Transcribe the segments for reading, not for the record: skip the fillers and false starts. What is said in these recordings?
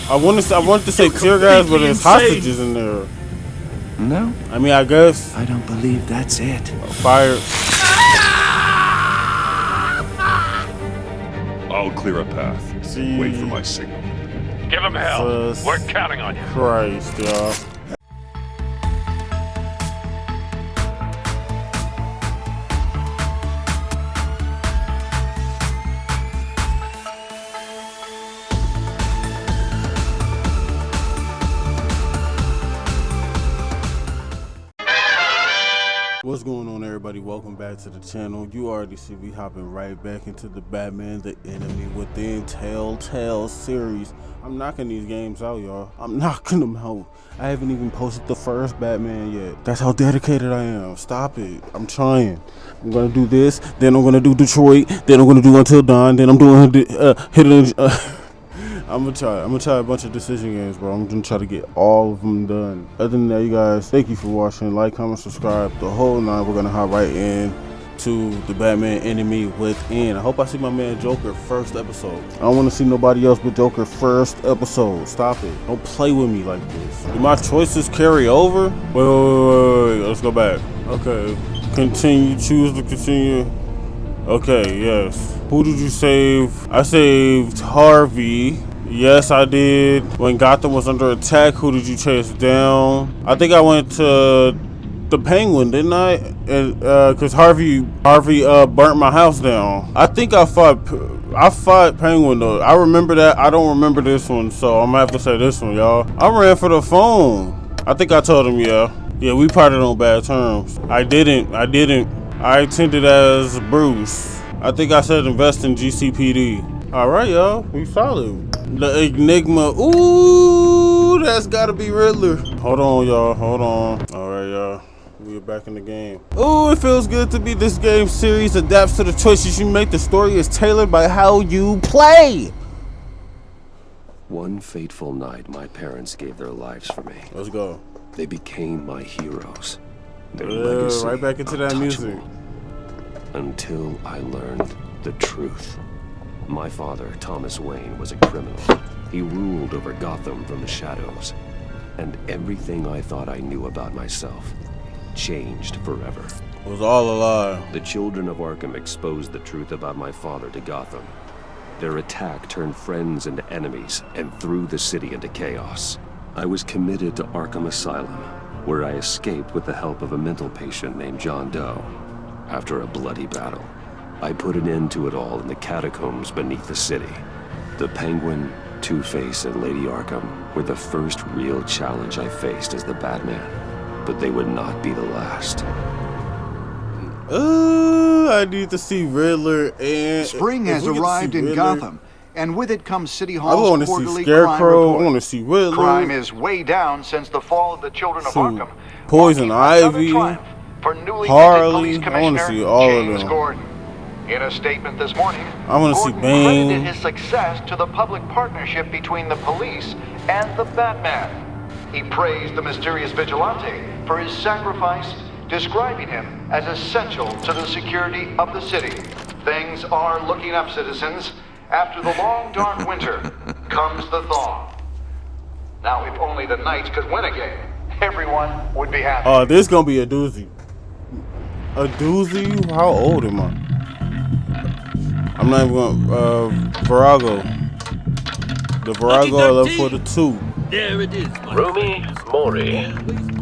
I wanted to say tear gas, but there's hostages in there. No. I mean, I guess. I don't believe that's it. Fire. I'll clear a path. Wait for my signal. Give him hell. We're counting on you. Christ, y'all. What's going on, everybody? Welcome back to the channel. You already see we hopping right back into the Batman the Enemy Within Telltale series. I'm knocking these games out, y'all. I'm knocking them out. I haven't even posted the first Batman yet. That's how dedicated I am. Stop it. I'm trying. I'm gonna do this, then I'm gonna do Detroit, then I'm gonna do Until Dawn, then I'm doing Hidden. I'm gonna try a bunch of decision games, bro. I'm gonna try to get all of them done. Other than that, you guys, thank you for watching. Like, comment, subscribe, the whole nine. We're gonna hop right in to the Batman Enemy Within. I hope I see my man Joker first episode. I don't want to see nobody else but Joker first episode. Stop it. Don't play with me like this. Do my choices carry over? Wait. Let's go back. Okay. Continue. Choose to continue. Okay, yes. Who did you save? I saved Harvey. Yes, I did. When Gotham was under attack, who did you chase down? I think I went to the Penguin, didn't I? And cause Harvey burnt my house down. I think I fought Penguin though. I remember that. I don't remember this one, so I'm gonna have to say this one, y'all. I ran for the phone. I think I told him, yeah, we parted on bad terms. I didn't. I attended as Bruce. I think I said invest in GCPD. All right, y'all, we solid. The Enigma. Ooh, that's gotta be Riddler. Hold on, y'all. Hold on. All right, y'all. We're back in the game. Ooh, it feels good to be. This game series adapts to the choices you make. The story is tailored by how you play. One fateful night, my parents gave their lives for me. Let's go. They became my heroes. Their legacy right back into that music. Until I learned the truth. My father, Thomas Wayne, was a criminal. He ruled over Gotham from the shadows. And everything I thought I knew about myself changed forever. It was all a lie. The children of Arkham exposed the truth about my father to Gotham. Their attack turned friends into enemies and threw the city into chaos. I was committed to Arkham Asylum, where I escaped with the help of a mental patient named John Doe. After a bloody battle, I put an end to it all in the catacombs beneath the city. The Penguin, Two-Face, and Lady Arkham were the first real challenge I faced as the Batman, but they would not be the last. I need to see Riddler and... Spring has arrived in Gotham, and with it comes City Hall's quarterly crime report. I want to see Scarecrow, I want to see Riddler. Crime is way down since the fall of the Children of Arkham. Poison Ivy, Harley, I want to see all of them. Gordon. In a statement this morning, I want to see Bane. Credited his success to the public partnership between the police and the Batman. He praised the mysterious vigilante for his sacrifice, describing him as essential to the security of the city. Things are looking up, citizens. After the long, dark winter comes the thaw. Now, if only the Knights could win a game, everyone would be happy. Oh, this is gonna be a doozy. A doozy? How old am I? I'm not even going Virago. The Virago 1142. There it is. Romy Mori,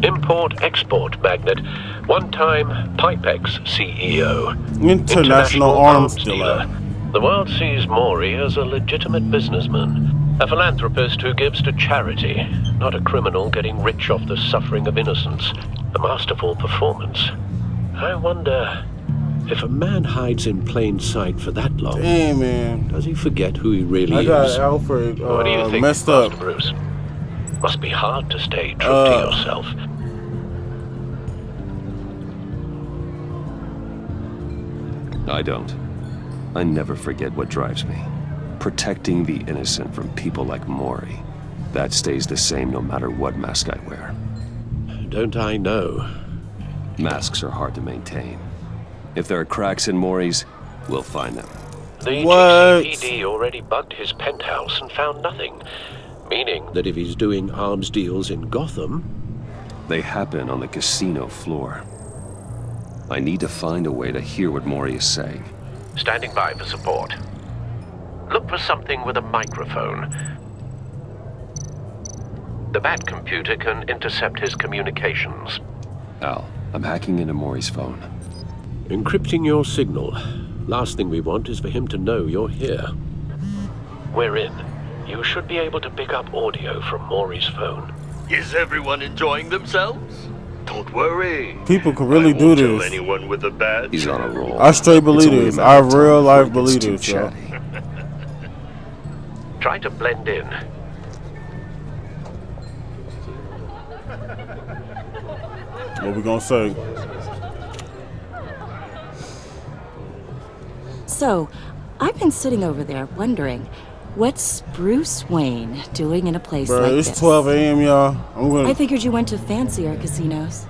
import-export magnate, one-time Pipex CEO. International arms dealer. The world sees Mori as a legitimate businessman, a philanthropist who gives to charity, not a criminal getting rich off the suffering of innocence. A masterful performance. I wonder, if a man hides in plain sight for that long, damn, man, does he forget who he really is? I got Alfred what do you think, messed Master up. Bruce? Must be hard to stay true to yourself. I don't. I never forget what drives me. Protecting the innocent from people like Mori. That stays the same no matter what mask I wear. Don't I know? Masks are hard to maintain. If there are cracks in Mori's, we'll find them. The GCPD already bugged his penthouse and found nothing. Meaning that if he's doing arms deals in Gotham... They happen on the casino floor. I need to find a way to hear what Mori is saying. Standing by for support. Look for something with a microphone. The Bat computer can intercept his communications. Al, I'm hacking into Mori's phone. Encrypting your signal. Last thing we want is for him to know you're here. We're in. You should be able to pick up audio from Maury's phone. Is everyone enjoying themselves? Don't worry. People can really I do won't tell this. anyone with a badge. He's on a roll. I straight believe It's only a this. matter I of time real life before he believe gets this, too yo. chatty. Try to blend in. What we gonna say? So, I've been sitting over there wondering, what's Bruce Wayne doing in a place Bro, like it's this? 12 a.m., y'all. I figured you went to fancier casinos.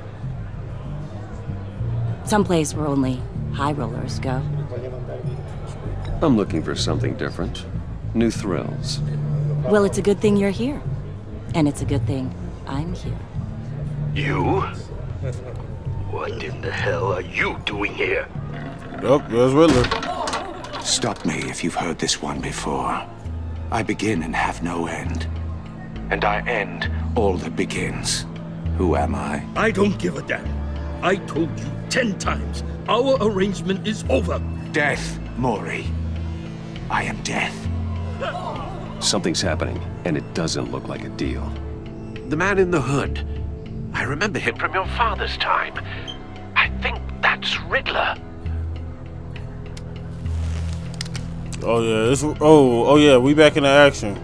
Someplace where only high rollers go. I'm looking for something different. New thrills. Well, it's a good thing you're here. And it's a good thing I'm here. You? What in the hell are you doing here? Yup, there's Riddler. Stop me if you've heard this one before. I begin and have no end. And I end all that begins. Who am I? I don't give a damn. I told you 10 times. Our arrangement is over. Death, Mori. I am death. Something's happening, and it doesn't look like a deal. The man in the hood. I remember him from your father's time. I think that's Riddler. Oh yeah, oh yeah, we back in the action.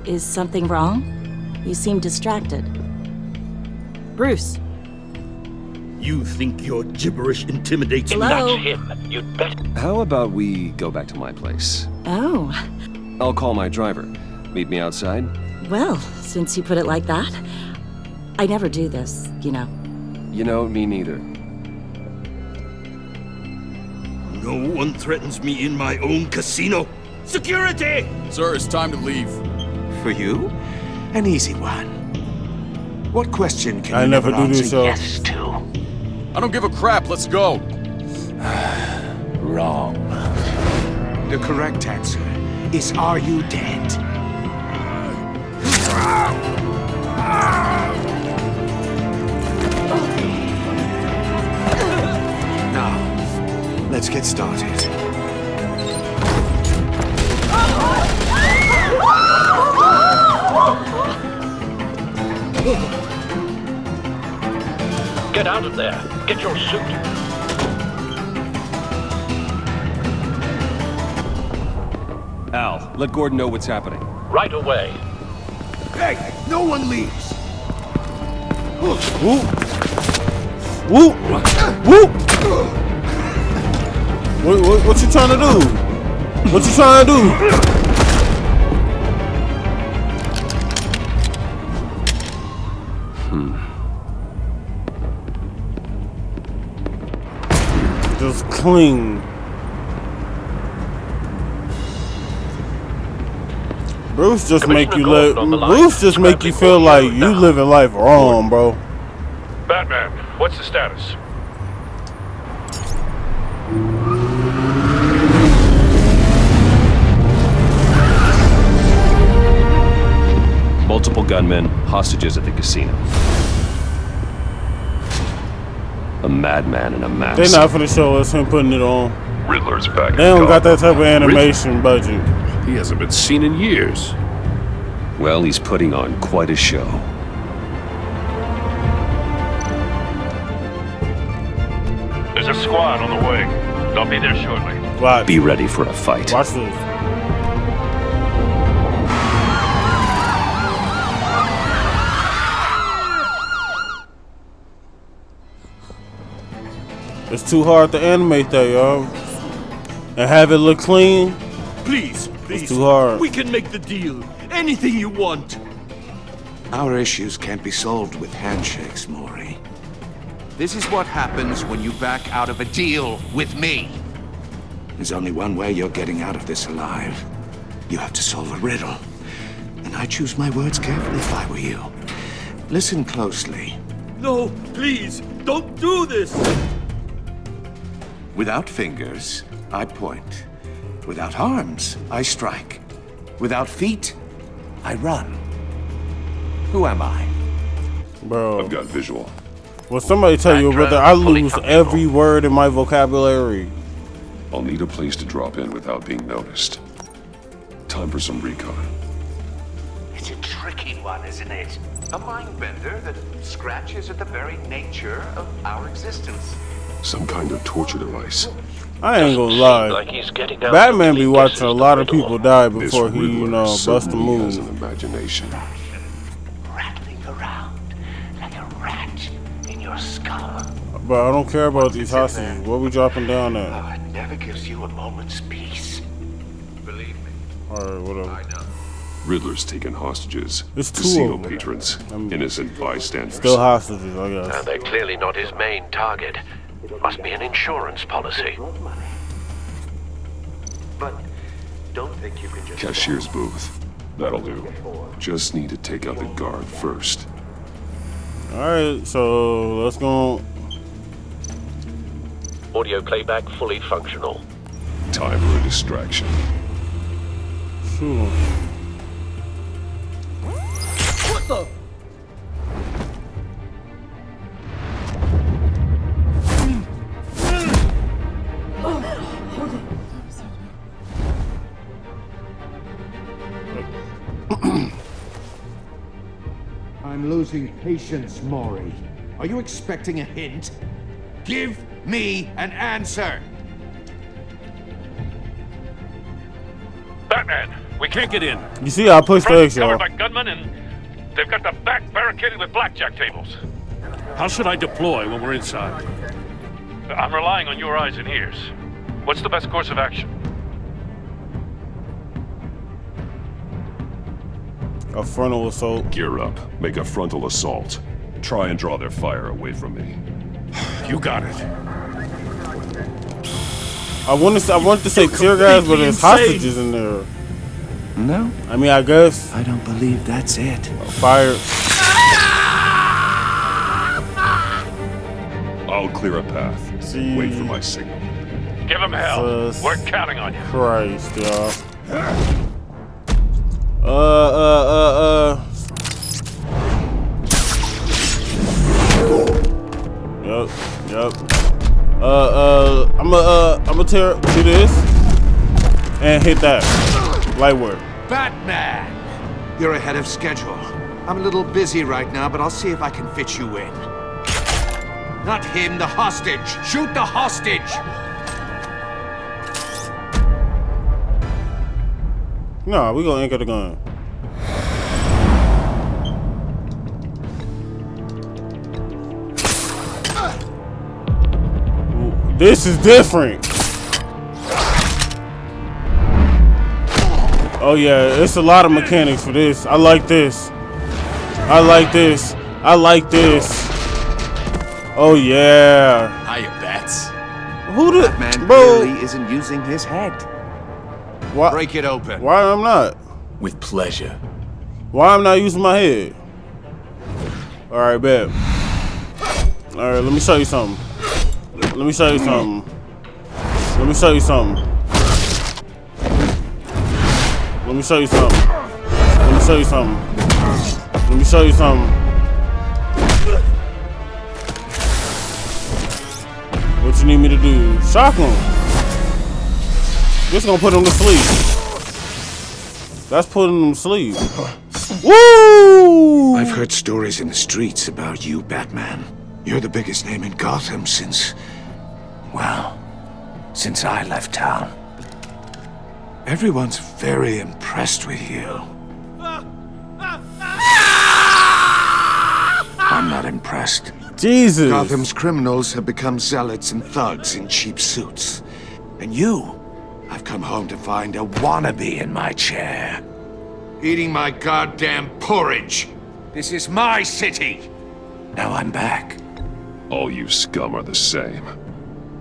Is something wrong? You seem distracted. Bruce. You think your gibberish intimidates me? Hello? That's him. You'd better... How about we go back to my place? Oh, I'll call my driver. Meet me outside? well, since you put it like that. I never do this, you know. You know, me neither. No one threatens me in my own casino. Security! Sir, it's time to leave. For you? An easy one. What question can I you never do answer this, yo. yes to? I don't give a crap. Let's go. Wrong. The correct answer is, are you dead? Now, let's get started. Get out of there. Get your suit. Al, let Gordon know what's happening. Right away. Hey, no one leaves. Whoop, whoop, whoop. What you trying to do? What you trying to do? Just cling. Bruce just make you Bruce just make you feel like you living life wrong, bro. Batman, what's the status? Multiple gunmen, hostages at the casino. A madman in a mask. They not finna show us him putting it on. Riddler's back. They don't got that type of animation budget. He hasn't been seen in years. Well, he's putting on quite a show. There's a squad on the way. They'll be there shortly. Watch. Be ready for a fight. Watch this. It's too hard to animate that, y'all. And have it look clean. Please, It's too hard. We can make the deal. Anything you want. Our issues can't be solved with handshakes, Mori. This is what happens when you back out of a deal with me. There's only one way you're getting out of this alive. You have to solve a riddle. And I'd choose my words carefully if I were you. Listen closely. No, please, don't do this! Without fingers, I point. Without arms, I strike. Without feet, I run. Who am I? Bro. I've got visual. Well, somebody tell you, brother, I lose every word in my vocabulary. I'll need a place to drop in without being noticed. Time for some recon. It's a tricky one, isn't it? A mind bender that scratches at the very nature of our existence. Some kind of torture device. I ain't gonna lie. Like he's getting out Batman be watching a lot of riddle. people die This before he, Riddler you know, bust a certainly has move. an imagination. Rattling around like a rat in your skull. But I don't care about these hostages. What we dropping down at? Oh, it never gives you a moment's peace. Believe me. Alright, whatever. I know. Riddler's taken hostages. It's two Casino of them. patrons, innocent bystanders. Still hostages, I guess. And they're clearly not his main target. Must be an insurance policy. But don't think you can just... Cashier's booth. That'll do. Just need to take out the guard first. Alright, so let's go. Audio playback fully functional. Time for a distraction. Shoot. What the? I'm losing patience, Maury. Are you expecting a hint? Give me an answer! Batman, we can't get in. You see, I pushed the Front X, y'all. covered by gunmen, and they've got the back barricaded with blackjack tables. How should I deploy when we're inside? I'm relying on your eyes and ears. What's the best course of action? A frontal assault. Gear up. Make a frontal assault. Try and draw their fire away from me. You got it. I wanted to say tear gas, but there's hostages in there. No, I mean, I guess I don't believe that's it. fire. I'll clear a path. See. Wait for my signal. Give them hell. Jesus We're counting on you. Christ, y'all. Yep. I'ma do this and hit that. Light work. Batman! You're ahead of schedule. I'm a little busy right now, but I'll see if I can fit you in. Not him, the hostage! Shoot the hostage! Nah, we gonna anchor the gun. This is different. Oh yeah, it's a lot of mechanics for this. I like this. I like this. I like this. Oh yeah. Hiya, Bats. Who the Batman bro? clearly isn't using his head. Why? Break it open. Why I'm not? With pleasure. Why I'm not using my head? All right, bet. All right, let me show you something. Let me show you something. Let me show you something. Let me show you something. Let me show you something. Let me show you something. What you need me to do? Shock him. This gonna put him to sleep. That's putting him to sleep. Woo! I've heard stories in the streets about you, Batman. You're the biggest name in Gotham since I left town. Everyone's very impressed with you. I'm not impressed. Jesus. Gotham's criminals have become zealots and thugs in cheap suits. And you, I've come home to find a wannabe in my chair. Eating my goddamn porridge. This is my city. Now I'm back. All you scum are the same.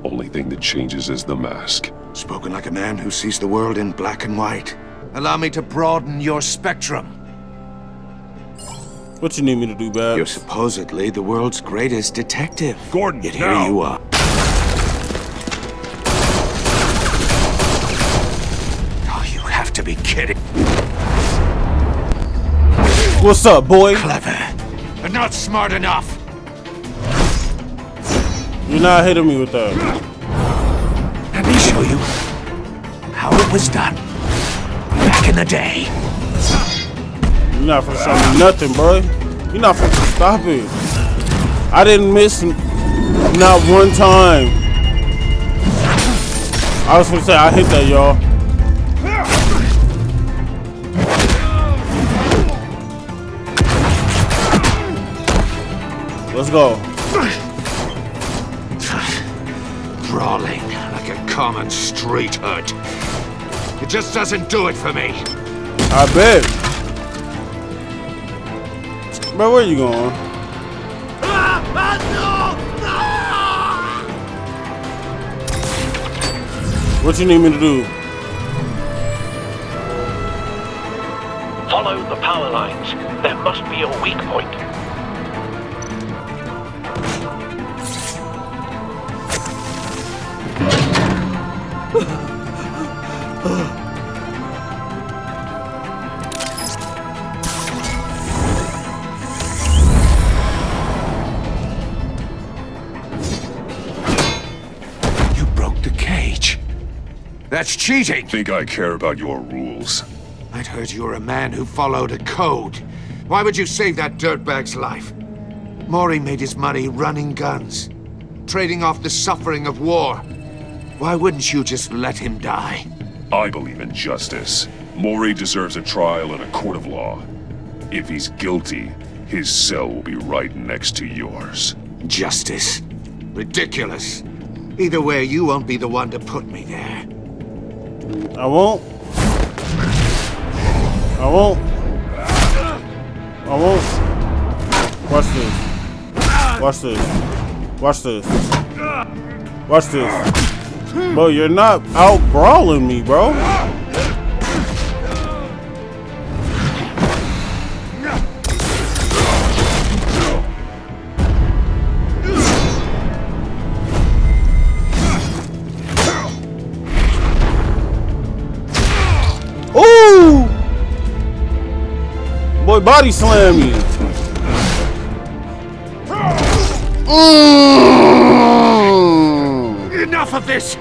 Only thing that changes is the mask. Spoken like a man who sees the world in black and white. Allow me to broaden your spectrum. What you need me to do, Babs? You're supposedly the world's greatest detective. Gordon, Yet here now. you are. Oh, you have to be kidding. What's up, boy? Clever, but not smart enough. You're not hitting me with that. Let me show you how it was done back in the day. You're not finna show me nothing, bro. You're not finna stop it. I didn't miss not one time. I was gonna say I hit that, y'all. Let's go. Brawling like a common street hood. It just doesn't do it for me. I bet. Bro, where you going? What you need me to do? Follow the power lines. There must be a weak point. You broke the cage. That's cheating. Think I care about your rules? I'd heard you were a man who followed a code. Why would you save that dirtbag's life? Maury made his money running guns, trading off the suffering of war. Why wouldn't you just let him die? I believe in justice. Maury deserves a trial in a court of law. If he's guilty, his cell will be right next to yours. Justice? Ridiculous. Either way, you won't be the one to put me there. I won't. I won't. I won't. Watch this. Watch this. Watch this. Watch this. Bro, you're not out brawling me, bro. Ooh! Boy, body slam me. Enough of this!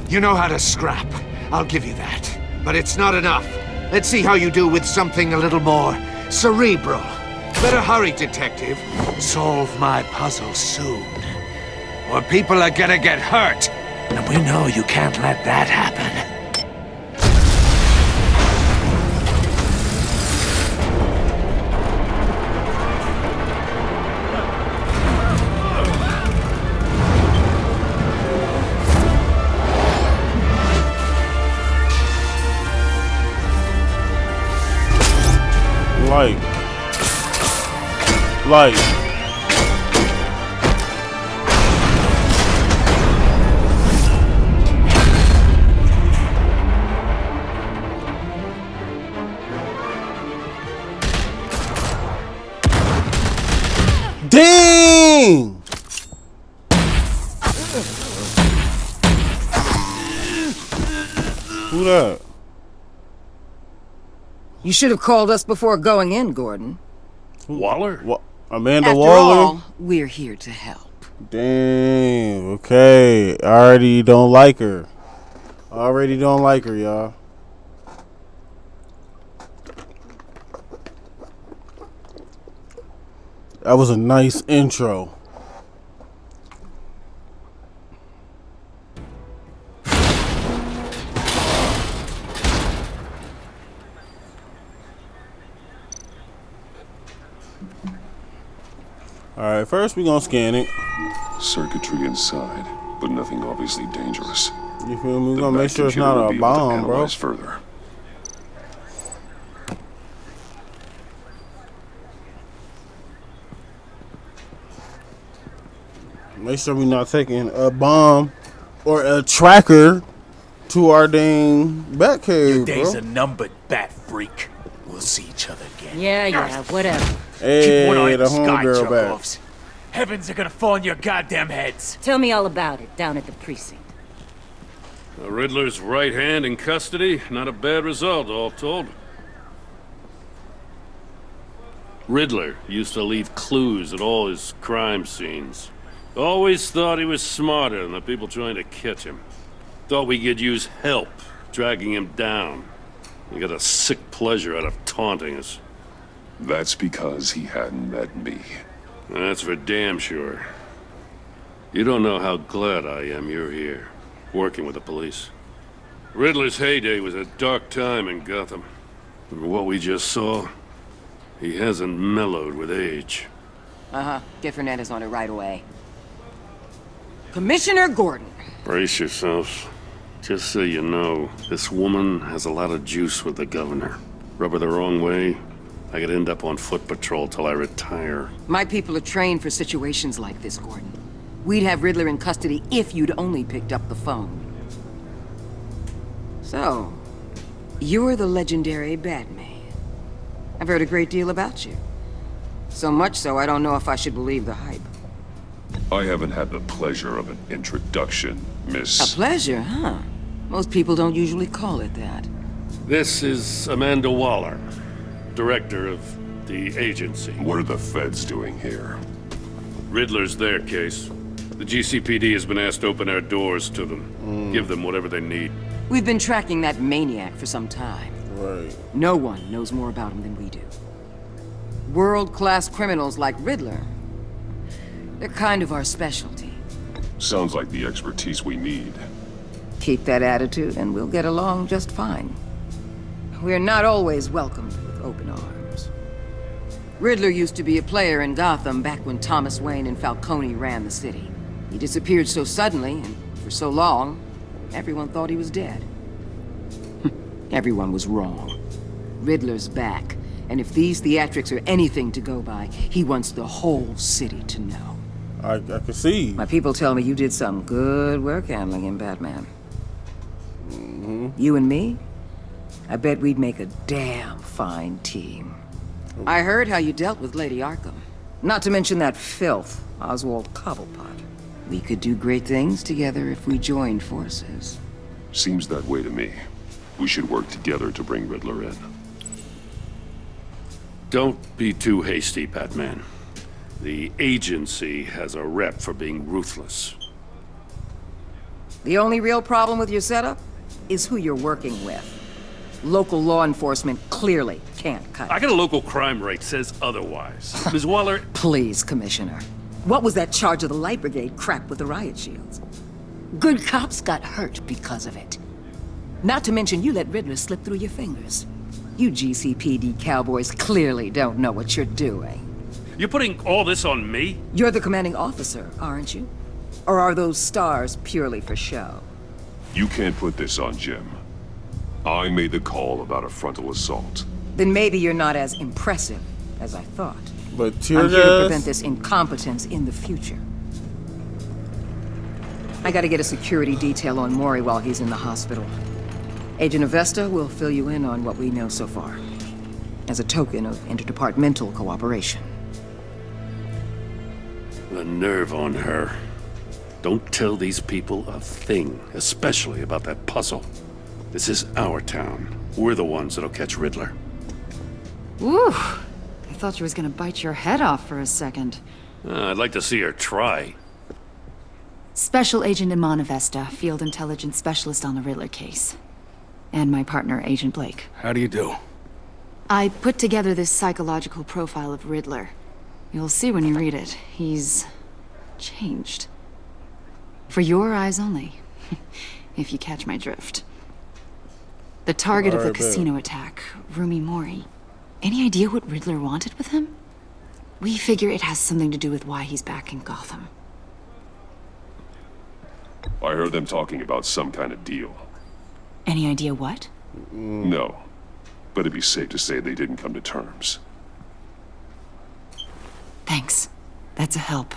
You know how to scrap. I'll give you that. But it's not enough. Let's see how you do with something a little more cerebral. Better hurry, detective. Solve my puzzle soon. Or people are gonna get hurt. And we know you can't let that happen. Like. Dang! Who that? You should have called us before going in, Gordon. Waller? What? Amanda After Waller? all, we're here to help. Dang. Okay. I already don't like her. I already don't like her, y'all. That was a nice intro. Alright, first we're gonna scan it. Circuitry inside, but nothing obviously dangerous. You feel me? We're gonna make sure it's not a bomb, bro. Further. Make sure we're not taking a bomb or a tracker to our dang Batcave, Your days bro. are numbered, Bat Freak. freak. We'll see each other again. Yeah, whatever. Hey, Keep one eye on the the sky, homegirl back. jerk-offs. Heavens are gonna fall on your goddamn heads. Tell me all about it down at the precinct. The Riddler's right hand in custody. Not a bad result, all told. Riddler used to leave clues at all his crime scenes. Always thought he was smarter than the people trying to catch him. Thought we could use help dragging him down. He got a sick pleasure out of taunting us. That's because he hadn't met me. That's for damn sure. You don't know how glad I am you're here, working with the police. Riddler's heyday was a dark time in Gotham. From what we just saw, he hasn't mellowed with age. Get Fernandez on it right away. Commissioner Gordon. Brace yourselves. Just so you know, this woman has a lot of juice with the governor. Rub her the wrong way, I could end up on foot patrol till I retire. My people are trained for situations like this, Gordon. We'd have Riddler in custody if you'd only picked up the phone. So, you're the legendary Batman. I've heard a great deal about you. So much so, I don't know if I should believe the hype. I haven't had the pleasure of an introduction, Miss... A pleasure, huh? Most people don't usually call it that. This is Amanda Waller, director of the agency. What are the feds doing here? Riddler's their case. The GCPD has been asked to open our doors to them. Give them whatever they need. We've been tracking that maniac for some time. Right. No one knows more about him than we do. World-class criminals like Riddler. They're kind of our specialty. Sounds like the expertise we need. Keep that attitude and we'll get along just fine. We're not always welcomed with open arms. Riddler used to be a player in Gotham back when Thomas Wayne and Falcone ran the city. He disappeared so suddenly and for so long, everyone thought he was dead. Everyone was wrong. Riddler's back, and if these theatrics are anything to go by, he wants the whole city to know. I can see. My people tell me you did some good work handling him, Batman. You and me? I bet we'd make a damn fine team. I heard how you dealt with Lady Arkham. Not to mention that filth, Oswald Cobblepot. We could do great things together if we joined forces. Seems that way to me. We should work together to bring Riddler in. Don't be too hasty, Batman. The agency has a rep for being ruthless. The only real problem with your setup is who you're working with. Local law enforcement clearly can't cut it. I got a local crime rate says otherwise. Ms. Waller... Please, Commissioner. What was that charge of the Light Brigade crap with the riot shields? Good cops got hurt because of it. Not to mention you let Riddler slip through your fingers. You GCPD cowboys clearly don't know what you're doing. You're putting all this on me? You're the commanding officer, aren't you? Or are those stars purely for show? You can't put this on Jim. I made the call about a frontal assault. Then maybe you're not as impressive as I thought. But I'm here to prevent this incompetence in the future. I gotta get a security detail on Maury while he's in the hospital. Agent Avesta will fill you in on what we know so far, as a token of interdepartmental cooperation. The nerve on her. Don't tell these people a thing, especially about that puzzle. This is our town. We're the ones that'll catch Riddler. Woo! I thought you was gonna bite your head off for a second. I'd like to see her try. Special Agent Iman Avesta, Field Intelligence Specialist on the Riddler case. And my partner, Agent Blake. How do you do? I put together this psychological profile of Riddler. You'll see when you read it. He's... changed. For your eyes only. If you catch my drift. The target of the casino attack, Rumi Mori. Any idea what Riddler wanted with him? We figure it has something to do with why he's back in Gotham. I heard them talking about some kind of deal. Any idea what? No. But it'd be safe to say they didn't come to terms. Thanks. That's a help.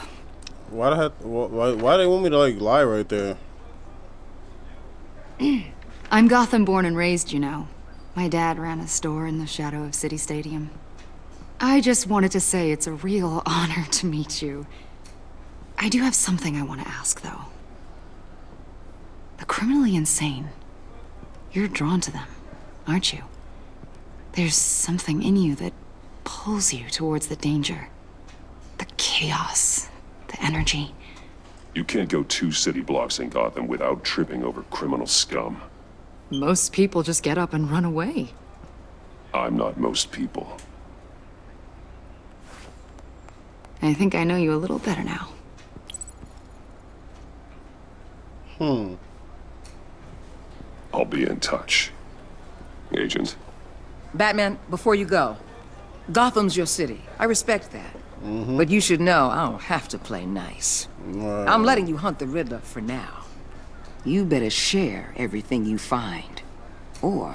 Why they want me to like lie right there? I'm Gotham born and raised, you know. My dad ran a store in the shadow of City Stadium. I just wanted to say it's a real honor to meet you. I do have something I want to ask, though. The criminally insane. You're drawn to them, aren't you? There's something in you that pulls you towards the danger. The chaos, the energy. You can't go 2 city blocks in Gotham without tripping over criminal scum. Most people just get up and run away. I'm not most people. I think I know you a little better now. I'll be in touch. Agent. Batman, before you go, Gotham's your city. I respect that. But you should know I don't have to play nice. I'm letting you hunt the Riddler for now. You better share everything you find. Or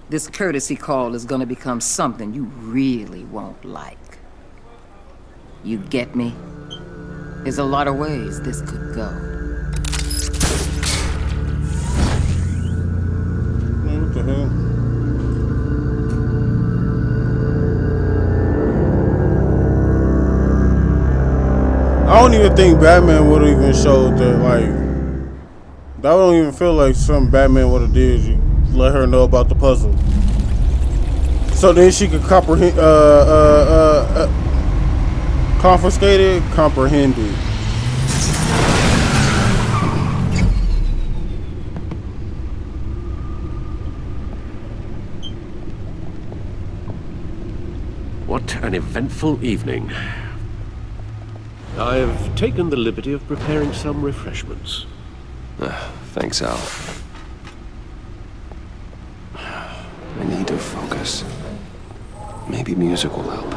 this courtesy call is gonna become something you really won't like. You get me? There's a lot of ways this could go. What the hell? I don't even think Batman would have even showed that, like, that don't even feel like something Batman would have did. You let her know about the puzzle, so then she could comprehend, comprehend it. What an eventful evening. I've taken the liberty of preparing some refreshments. Thanks, Al. I need to focus. Maybe music will help.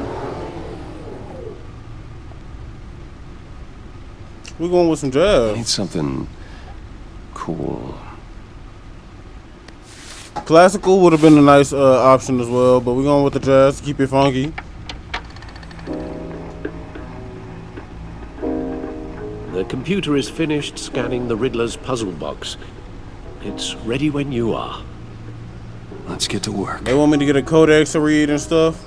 We're going with some jazz. I need something cool. Classical would have been a nice option as well, but we're going with the jazz to keep it funky. The computer is finished scanning the Riddler's puzzle box. It's ready when you are. Let's get to work. They want me to get a codex to read and stuff.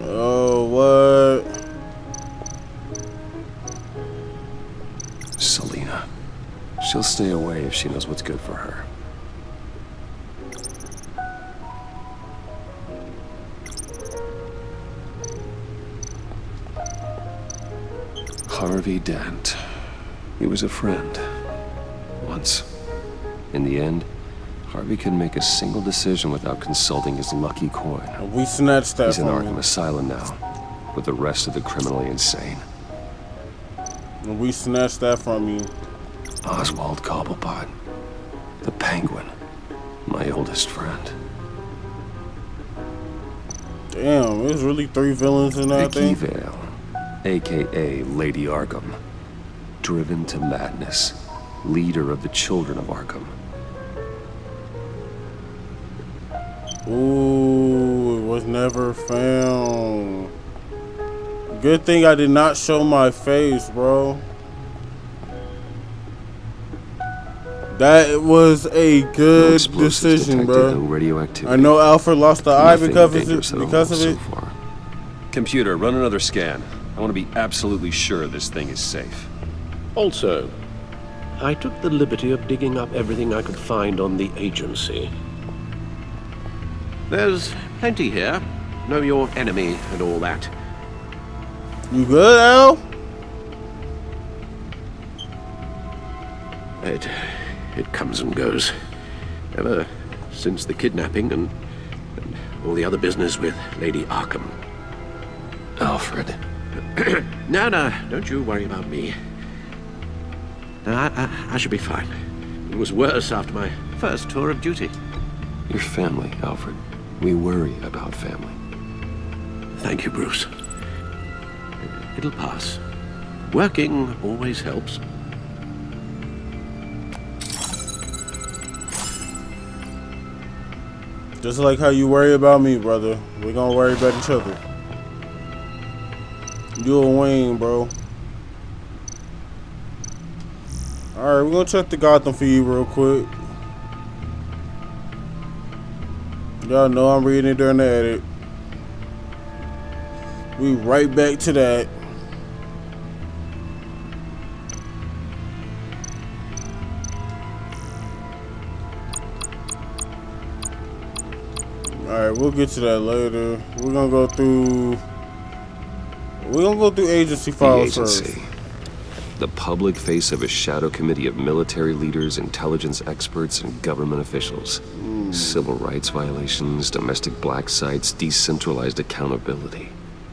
Oh, what? Selina. She'll stay away if she knows what's good for her. Harvey Dent. He was a friend. Once. In the end, Harvey couldn't make a single decision without consulting his lucky coin. We snatched that He's in from Arkham him. Asylum now, with the rest of the criminally insane. And we snatched that from you. Oswald Cobblepot. The Penguin. My oldest friend. Damn, there's really 3 villains in that Vicky thing. Vale, a.k.a. Lady Arkham. Driven to madness. Leader of the Children of Arkham. Ooh, it was never found. Good thing I did not show my face, bro. That was a good decision, bro. No radioactivity. I know Alfred lost the eye Nothing because dangerous at all of so it. far. Computer, run another scan. I want to be absolutely sure this thing is safe. Also, I took the liberty of digging up everything I could find on the agency. There's plenty here. Know your enemy and all that. You good, Al? It comes and goes. Ever since the kidnapping and all the other business with Lady Arkham. Alfred. No, don't you worry about me. No, I should be fine. It was worse after my first tour of duty. Your family, Alfred. We worry about family. Thank you, Bruce. It'll pass. Working always helps. Just like how you worry about me, brother. We're gonna worry about each other. You a Wayne, bro. Alright, we're gonna check the Gotham feed real quick. Y'all know I'm reading it during the edit. We right back to that. Alright, we'll get to that later. We're gonna go through agency files first. The public face of a shadow committee of military leaders, intelligence experts, and government officials. Civil rights violations, domestic black sites, decentralized accountability.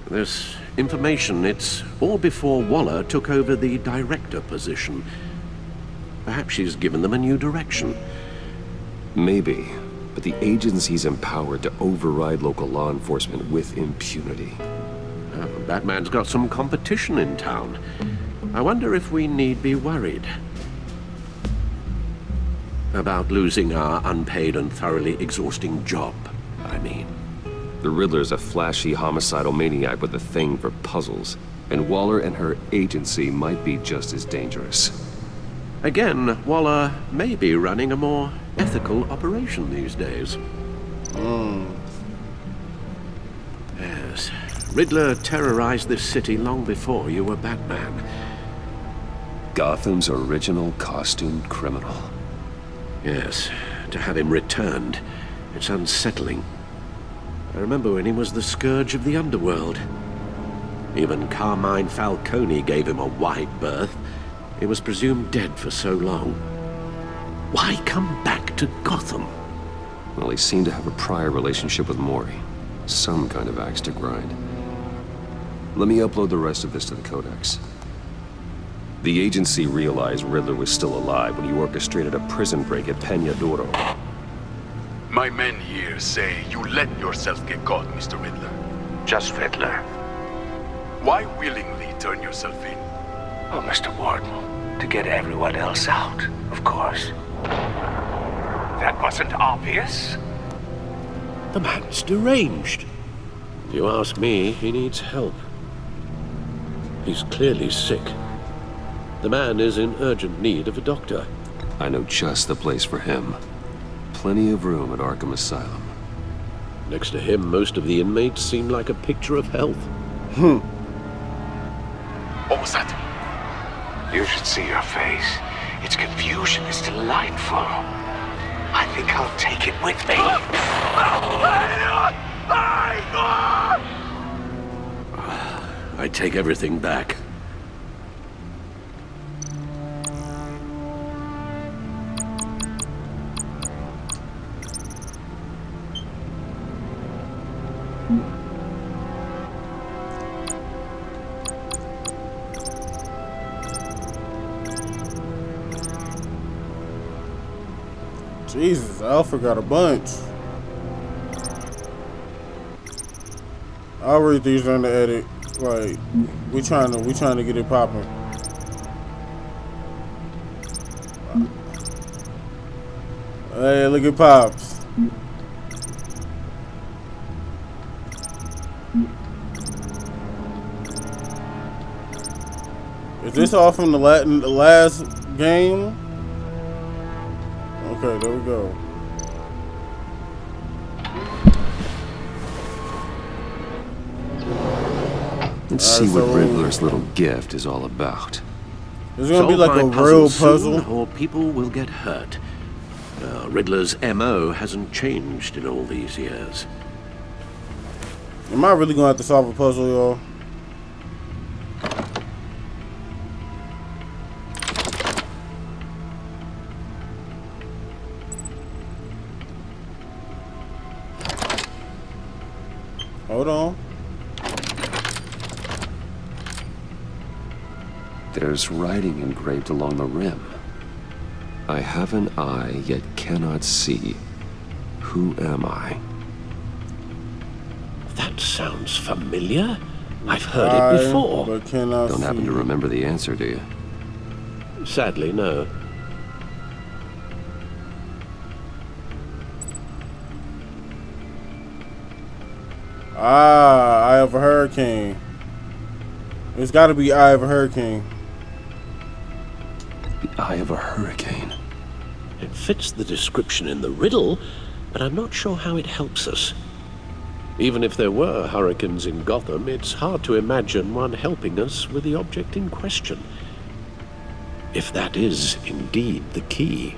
This information, it's all before Waller took over the director position. Perhaps she's given them a new direction. Maybe, but the agency's empowered to override local law enforcement with impunity. Batman's got some competition in town. I wonder if we need be worried about losing our unpaid and thoroughly exhausting job, I mean. The Riddler's a flashy homicidal maniac with a thing for puzzles, and Waller and her agency might be just as dangerous. Again, Waller may be running a more ethical operation these days. Yes. Riddler terrorized this city long before you were Batman. Gotham's original costumed criminal. Yes, to have him returned, it's unsettling. I remember when he was the scourge of the underworld. Even Carmine Falcone gave him a wide berth. He was presumed dead for so long. Why come back to Gotham? Well, he seemed to have a prior relationship with Mori. Some kind of axe to grind. Let me upload the rest of this to the Codex. The agency realized Riddler was still alive when he orchestrated a prison break at Peña Duro. My men here say you let yourself get caught, Mr. Riddler. Just Riddler. Why willingly turn yourself in? Oh, Mr. Warden, to get everyone else out, of course. That wasn't obvious. The man's deranged. If you ask me, he needs help. He's clearly sick. The man is in urgent need of a doctor. I know just the place for him. Plenty of room at Arkham Asylum. Next to him, most of the inmates seem like a picture of health. What was that? You should see your face. Its confusion is delightful. I think I'll take it with me. I take everything back. Jesus, Alfred got a bunch. I'll read these on the edit. Like, we trying to get it popping. Hey, look at Pops. Is this all from the last game? Okay, there we go. Let's see what Riddler's little gift is all about. It's gonna be like a real puzzle, or people will get hurt. Riddler's MO hasn't changed in all these years. Am I really gonna have to solve a puzzle, y'all? Hold on. There's writing engraved along the rim. I have an eye, yet cannot see. Who am I? That sounds familiar. I've heard it before. But cannot Don't happen to remember the answer, do you? Sadly, no. Ah, Eye of a Hurricane. It's got to be Eye of a Hurricane. The Eye of a Hurricane. It fits the description in the riddle, but I'm not sure how it helps us. Even if there were hurricanes in Gotham, it's hard to imagine one helping us with the object in question. If that is indeed the key.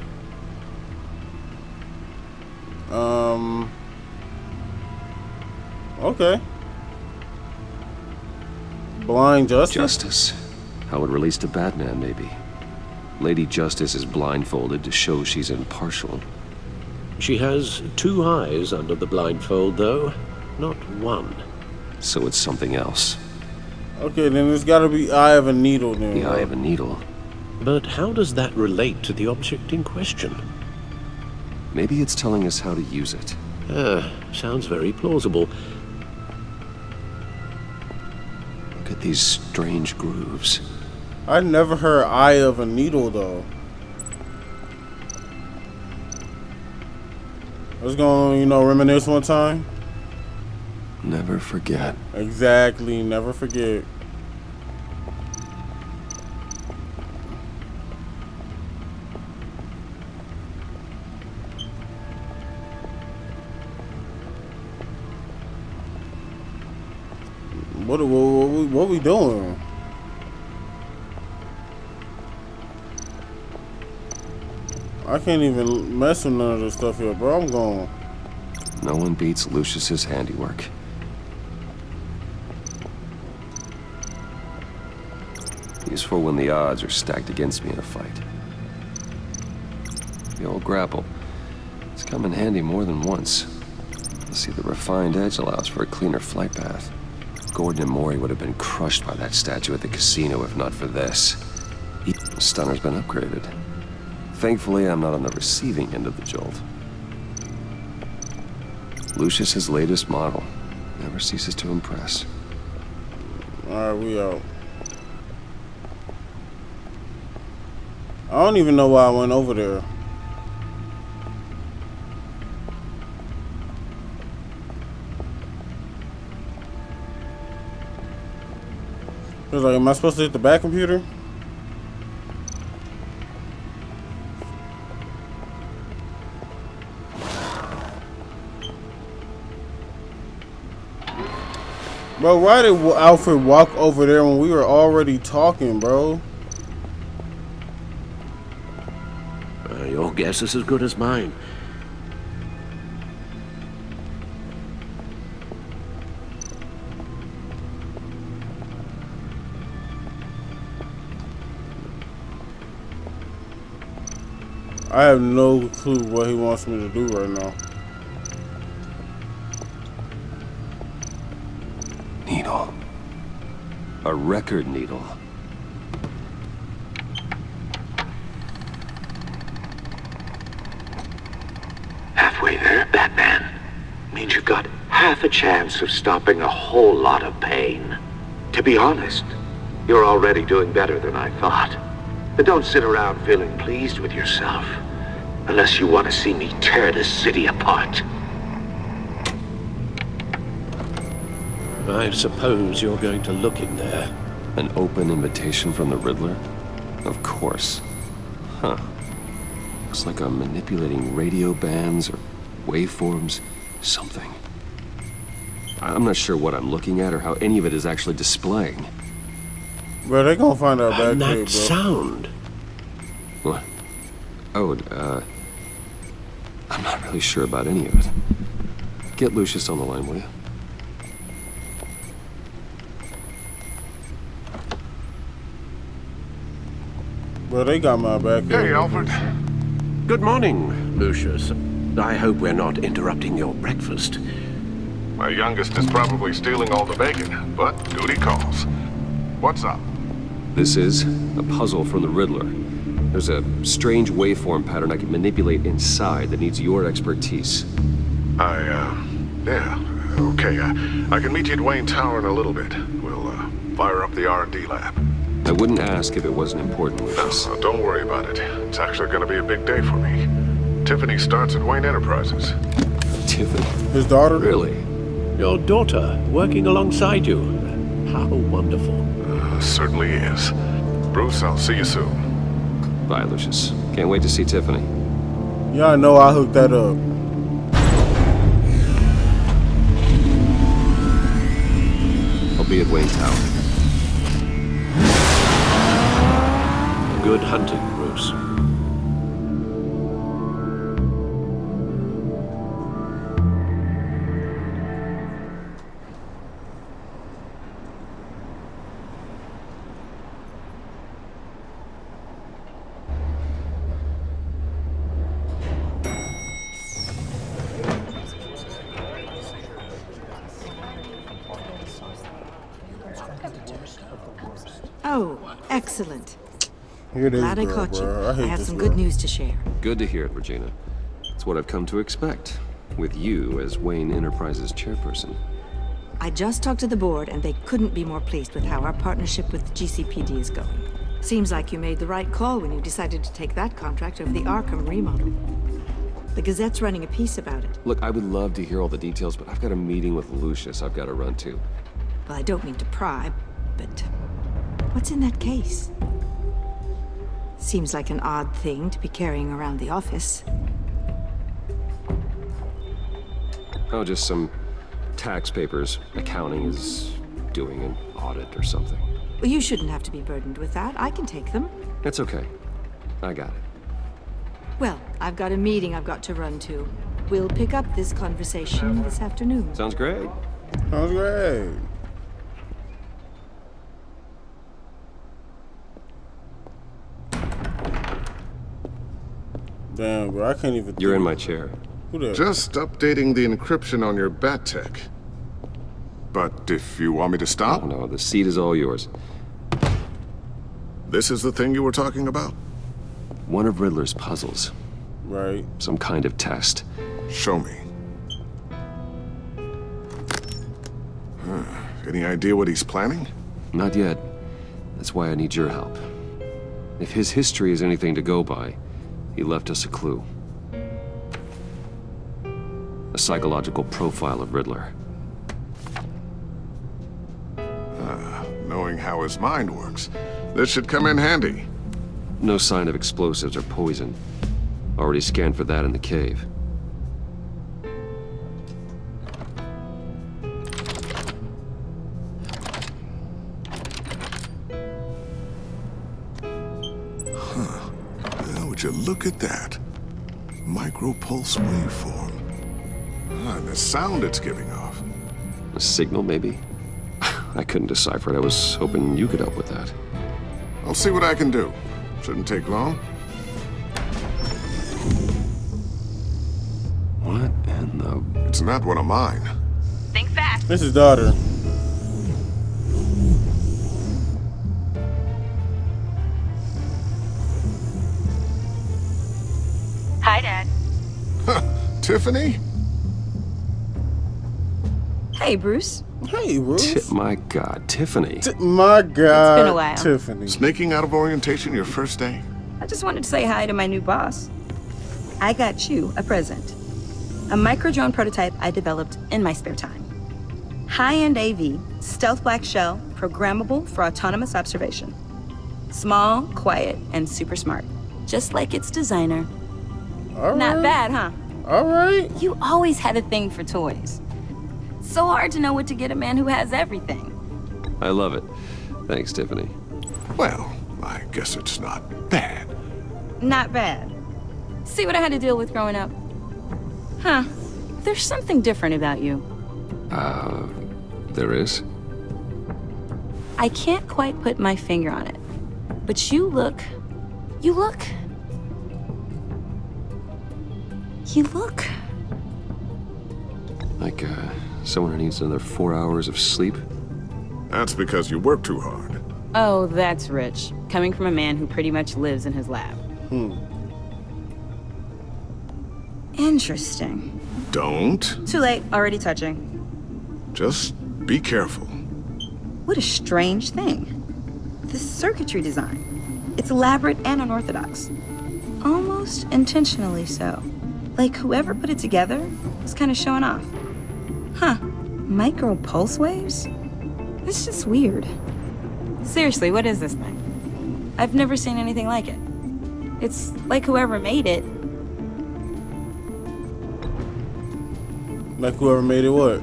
Okay. Blind Justice? Justice. How it relates to Batman, maybe. Lady Justice is blindfolded to show she's impartial. She has 2 eyes under the blindfold, though, not 1. So it's something else. Okay, then it's gotta be Eye of a Needle then. The Eye of a Needle. But how does that relate to the object in question? Maybe it's telling us how to use it. Sounds very plausible. Look at these strange grooves. I never heard Eye of a Needle though. Let's go, reminisce one time. Never forget. Exactly, never forget. What we doing? I can't even mess with none of this stuff here, bro. I'm gone. No one beats Lucius's handiwork. Useful when the odds are stacked against me in a fight. The old grapple. It's come in handy more than once. See, the refined edge allows for a cleaner flight path. Gordon and Mori would have been crushed by that statue at the casino if not for this. The stunner's been upgraded. Thankfully, I'm not on the receiving end of the jolt. Lucius's latest model never ceases to impress. Alright, we out. I don't even know why I went over there. It was like, am I supposed to hit the back computer? Bro, why did Alfred walk over there when we were already talking, bro? Your guess is as good as mine. I have no clue what he wants me to do right now. Needle. A record needle. Halfway there, Batman. Means you've got half a chance of stopping a whole lot of pain. To be honest, you're already doing better than I thought. But don't sit around feeling pleased with yourself. Unless you want to see me tear this city apart. I suppose you're going to look in there. An open invitation from the Riddler? Of course. Huh. Looks like I'm manipulating radio bands or waveforms. Something. I'm not sure what I'm looking at or how any of it is actually displaying. Bro, they gonna find out back And there, that bro. sound. What? Oh, I'm not really sure about any of it. Get Lucius on the line, will you? Bro, they got my back here. Hey, Alfred. Good morning, Lucius. I hope we're not interrupting your breakfast. My youngest is probably stealing all the bacon, but duty calls. What's up? This is a puzzle from the Riddler. There's a strange waveform pattern I can manipulate inside that needs your expertise. Yeah, okay. I can meet you at Wayne Tower in a little bit. We'll, fire up the R&D lab. I wouldn't ask if it wasn't important, Lucius. No, don't worry about it. It's actually gonna be a big day for me. Tiffany starts at Wayne Enterprises. Tiffany? His daughter? Really? Your daughter, working alongside you. How wonderful. Certainly is. Bruce, I'll see you soon. Bye, Lucius. Can't wait to see Tiffany. Y'all know I hooked that up. I'll be at Wayne Tower. Good hunting, Bruce. Oh, excellent. Here it is, Glad I girl, caught you. bro. I hate have this some girl. good news to share. Good to hear it, Regina. It's what I've come to expect, with you as Wayne Enterprises chairperson. I just talked to the board, and they couldn't be more pleased with how our partnership with GCPD is going. Seems like you made the right call when you decided to take that contract over the Arkham remodel. The Gazette's running a piece about it. Look, I would love to hear all the details, but I've got a meeting with Lucius I've got to run to. Well, I don't mean to pry, but what's in that case? Seems like an odd thing to be carrying around the office. Oh, just some tax papers. Accounting is doing an audit or something. Well, you shouldn't have to be burdened with that. I can take them. It's okay. I got it. Well, I've got a meeting I've got to run to. We'll pick up this conversation this afternoon. Sounds great. Sounds great. Damn, bro, I can't even. You're in my chair. Who that? Just updating the encryption on your bat tech. But if you want me to stop? Oh, no, the seat is all yours. This is the thing you were talking about? One of Riddler's puzzles. Right. Some kind of test. Show me. Any idea what he's planning? Not yet. That's why I need your help. If his history is anything to go by, he left us a clue. A psychological profile of Riddler. Knowing how his mind works, this should come in handy. No sign of explosives or poison. Already scanned for that in the cave. Would you look at that? Micro-pulse waveform. And the sound it's giving off. A signal, maybe? I couldn't decipher it. I was hoping you could help with that. I'll see what I can do. Shouldn't take long. What in the... It's not one of mine. Think fast. This is daughter. Hi, Dad. Tiffany? Hey, Bruce. Hey, Bruce. My God, Tiffany. My God, It's been a while. Tiffany. Sneaking out of orientation your first day? I just wanted to say hi to my new boss. I got you a present. A micro-drone prototype I developed in my spare time. High-end AV, stealth black shell, programmable for autonomous observation. Small, quiet, and super smart. Just like its designer. All Not right. bad, huh? All right. You always had a thing for toys. So hard to know what to get a man who has everything. I love it. Thanks, Tiffany. Well, I guess it's not bad. Not bad. See what I had to deal with growing up? Huh. There's something different about you. There is? I can't quite put my finger on it. But you look... You look... Like, someone who needs another 4 hours of sleep? That's because you work too hard. Oh, that's rich. Coming from a man who pretty much lives in his lab. Interesting. Don't. Too late. Already touching. Just be careful. What a strange thing. This circuitry design. It's elaborate and unorthodox. Almost intentionally so. Like whoever put it together was kind of showing off. Huh. Micro pulse waves? It's just weird. Seriously, what is this thing? I've never seen anything like it. It's like whoever made it. Like whoever made it what?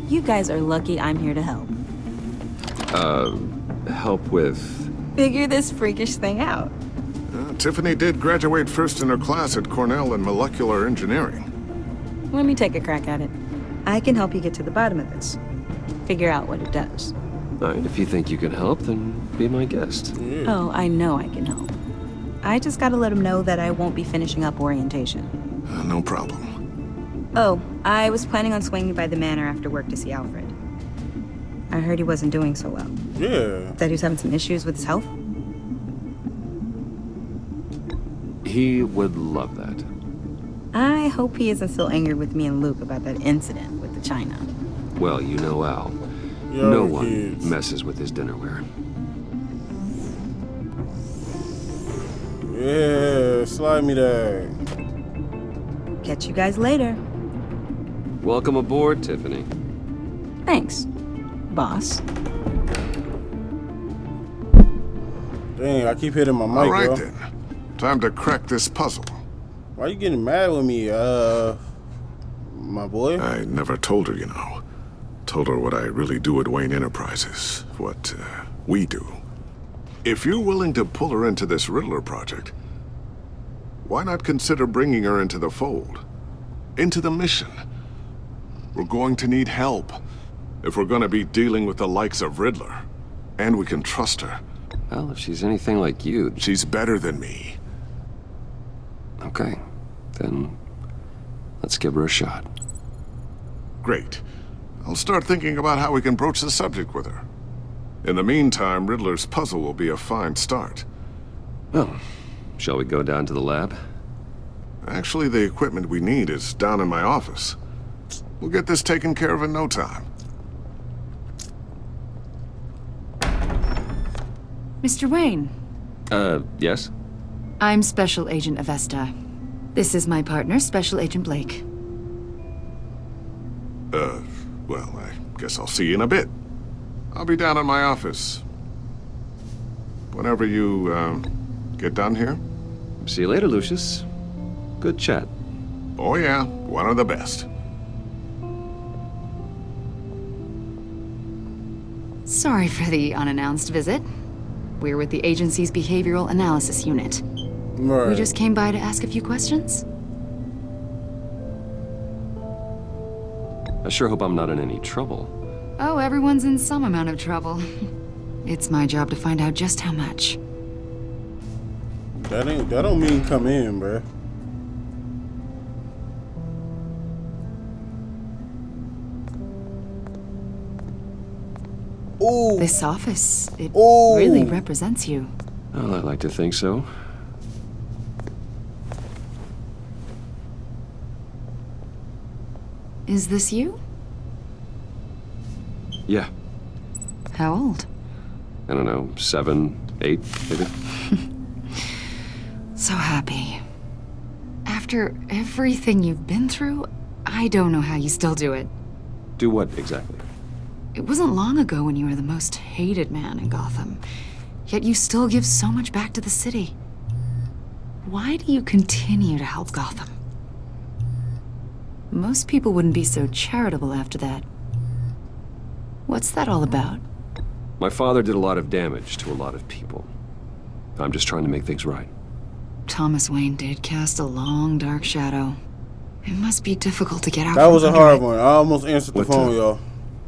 You guys are lucky I'm here to help. Help with... Figure this freakish thing out. Tiffany did graduate first in her class at Cornell in molecular engineering. Let me take a crack at it. I can help you get to the bottom of this. Figure out what it does. Alright, if you think you can help, then be my guest. Oh, I know I can help. I just gotta let him know that I won't be finishing up orientation. No problem. Oh, I was planning on swinging by the manor after work to see Alfred. I heard he wasn't doing so well. Yeah. That he was having some issues with his health? He would love that. I hope he isn't still angered with me and Luke about that incident with the china. Well, you know Al. Yo, no one kids. messes with his dinnerware. Yeah, slide me that. Catch you guys later. Welcome aboard, Tiffany. Thanks, boss. Dang, I keep hitting my mic, All right bro. then. Time to crack this puzzle. Why you getting mad with me, my boy? I never told her, you know. Told her what I really do at Wayne Enterprises. What, we do. If you're willing to pull her into this Riddler project, why not consider bringing her into the fold? Into the mission? We're going to need help if we're going to be dealing with the likes of Riddler. And we can trust her. Well, if she's anything like you... She's better than me. Okay, then let's give her a shot. Great. I'll start thinking about how we can broach the subject with her. In the meantime, Riddler's puzzle will be a fine start. Well, shall we go down to the lab? Actually, the equipment we need is down in my office. We'll get this taken care of in no time. Mr. Wayne. Yes? I'm Special Agent Avesta. This is my partner, Special Agent Blake. Well, I guess I'll see you in a bit. I'll be down in my office. Whenever you, get done here. See you later, Lucius. Good chat. Oh yeah, one of the best. Sorry for the unannounced visit. We're with the agency's behavioral analysis unit. Right. We just came by to ask a few questions. I sure hope I'm not in any trouble. Oh, everyone's in some amount of trouble. It's my job to find out just how much. That don't mean come in, bruh. Ooh. This office, it really represents you. Well, I'd like to think so. Is this you? Yeah. How old? I don't know, 7, 8, maybe? So happy. After everything you've been through, I don't know how you still do it. Do what exactly? It wasn't long ago when you were the most hated man in Gotham, yet you still give so much back to the city. Why do you continue to help Gotham? Most people wouldn't be so charitable after that. What's that all about? My father did a lot of damage to a lot of people. I'm just trying to make things right. Thomas Wayne did cast a long, dark shadow. It must be difficult to get out That from was a under hard it. one. I almost answered the phone, y'all.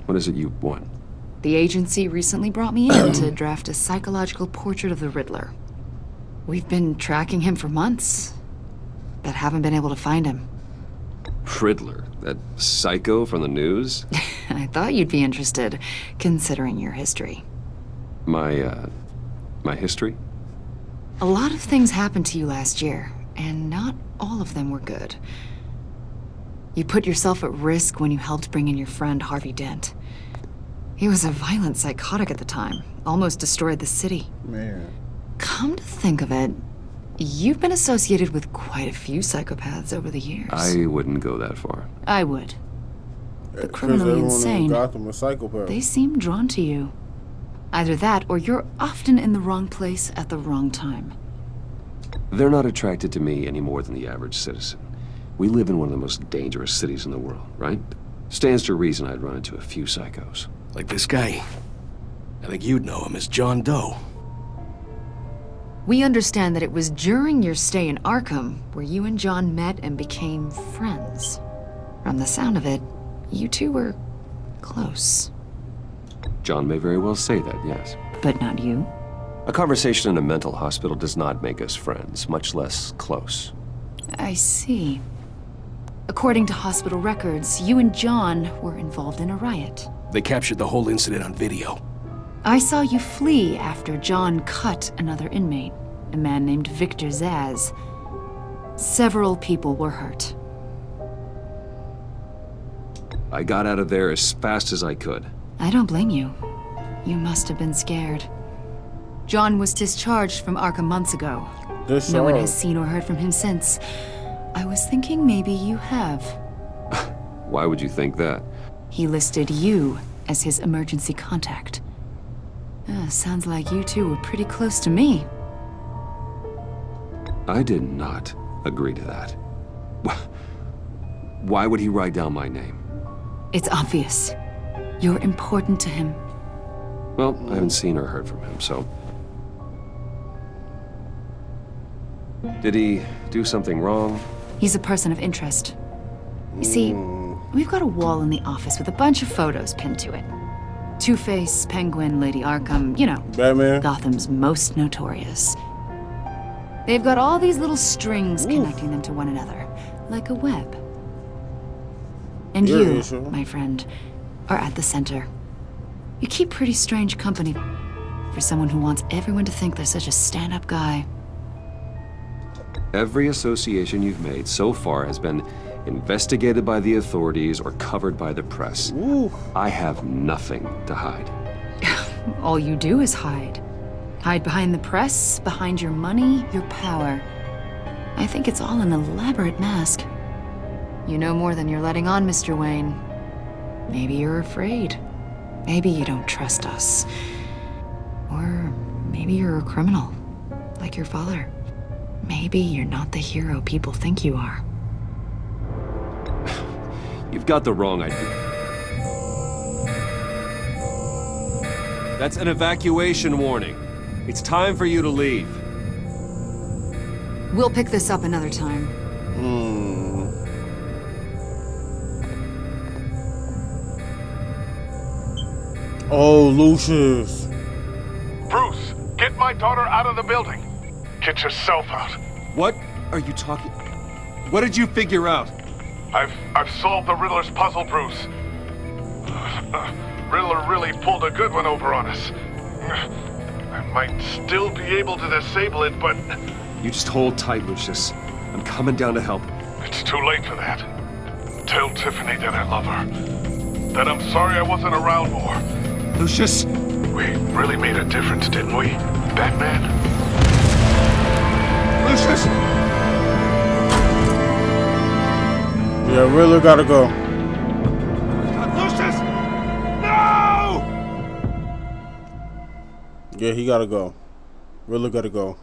What is it you want? The agency recently brought me in to draft a psychological portrait of the Riddler. We've been tracking him for months, but haven't been able to find him. Riddler? That psycho from the news? I thought you'd be interested, considering your history. My history? A lot of things happened to you last year, and not all of them were good. You put yourself at risk when you helped bring in your friend Harvey Dent. He was a violent psychotic at the time, almost destroyed the city. Man. Come to think of it, You've been associated with quite a few psychopaths over the years. I wouldn't go that far. I would. The Because criminally everyone in insane. Gotham is psychopath. They seem drawn to you. Either that, or you're often in the wrong place at the wrong time. They're not attracted to me any more than the average citizen. We live in one of the most dangerous cities in the world, right? Stands to reason I'd run into a few psychos. Like this guy. I think you'd know him as John Doe. We understand that it was during your stay in Arkham where you and John met and became friends. From the sound of it, you two were close. John may very well say that, yes. But not you. A conversation in a mental hospital does not make us friends, much less close. I see. According to hospital records, you and John were involved in a riot. They captured the whole incident on video. I saw you flee after John cut another inmate, a man named Victor Zaz. Several people were hurt. I got out of there as fast as I could. I don't blame you. You must have been scared. John was discharged from Arkham months ago. No one has seen or heard from him since. I was thinking maybe you have. Why would you think that? He listed you as his emergency contact. Sounds like you two were pretty close to me. I did not agree to that. Why would he write down my name? It's obvious. You're important to him. Well, I haven't seen or heard from him, so... Did he do something wrong? He's a person of interest. You see, we've got a wall in the office with a bunch of photos pinned to it. Two-Face, Penguin, Lady Arkham, you know. Batman. Gotham's most notorious. They've got all these little strings connecting them to one another, like a web. And you, my friend, are at the center. You keep pretty strange company for someone who wants everyone to think they're such a stand-up guy. Every association you've made so far has been investigated by the authorities or covered by the press. I have nothing to hide. All you do is hide. Hide behind the press, behind your money, your power. I think it's all an elaborate mask. You know more than you're letting on, Mr. Wayne. Maybe you're afraid. Maybe you don't trust us. Or maybe you're a criminal, like your father. Maybe you're not the hero people think you are. You've got the wrong idea. That's an evacuation warning. It's time for you to leave. We'll pick this up another time. Oh, Lucius. Bruce, get my daughter out of the building. Get yourself out. What are you talking? What did you figure out? I've solved the Riddler's puzzle, Bruce. Riddler really pulled a good one over on us. I might still be able to disable it, but... You just hold tight, Lucius. I'm coming down to help. It's too late for that. Tell Tiffany that I love her. That I'm sorry I wasn't around more. Lucius! We really made a difference, didn't we, Batman? Lucius! Yeah, Riddler gotta go. Lucius! No! Yeah, he gotta go. Riddler gotta go.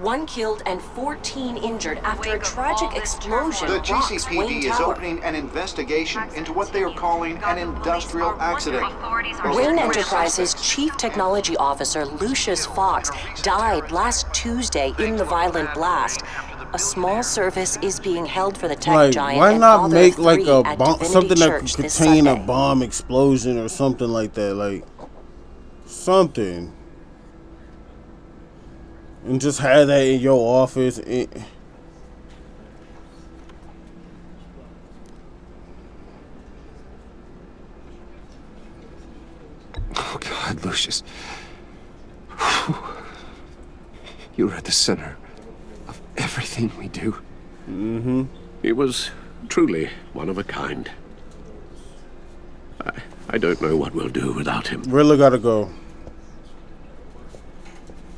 1 killed and 14 injured after a tragic explosion. The rocks Wayne GCPD is Tower. opening an investigation into what they are calling an industrial accident. Wayne Enterprises Chief Technology Officer Lucius Fox died last Tuesday in the violent blast. A small service is being held for the tech Like, giant why and not father make of like three a at bomb, Divinity something that Church could this contain a Sunday. bomb explosion or something like that, like something, and just have that in your office. Oh, God, Lucius. You were at the center of everything we do. Mm-hmm. He was truly one of a kind. I don't know what we'll do without him. Riddler gotta go.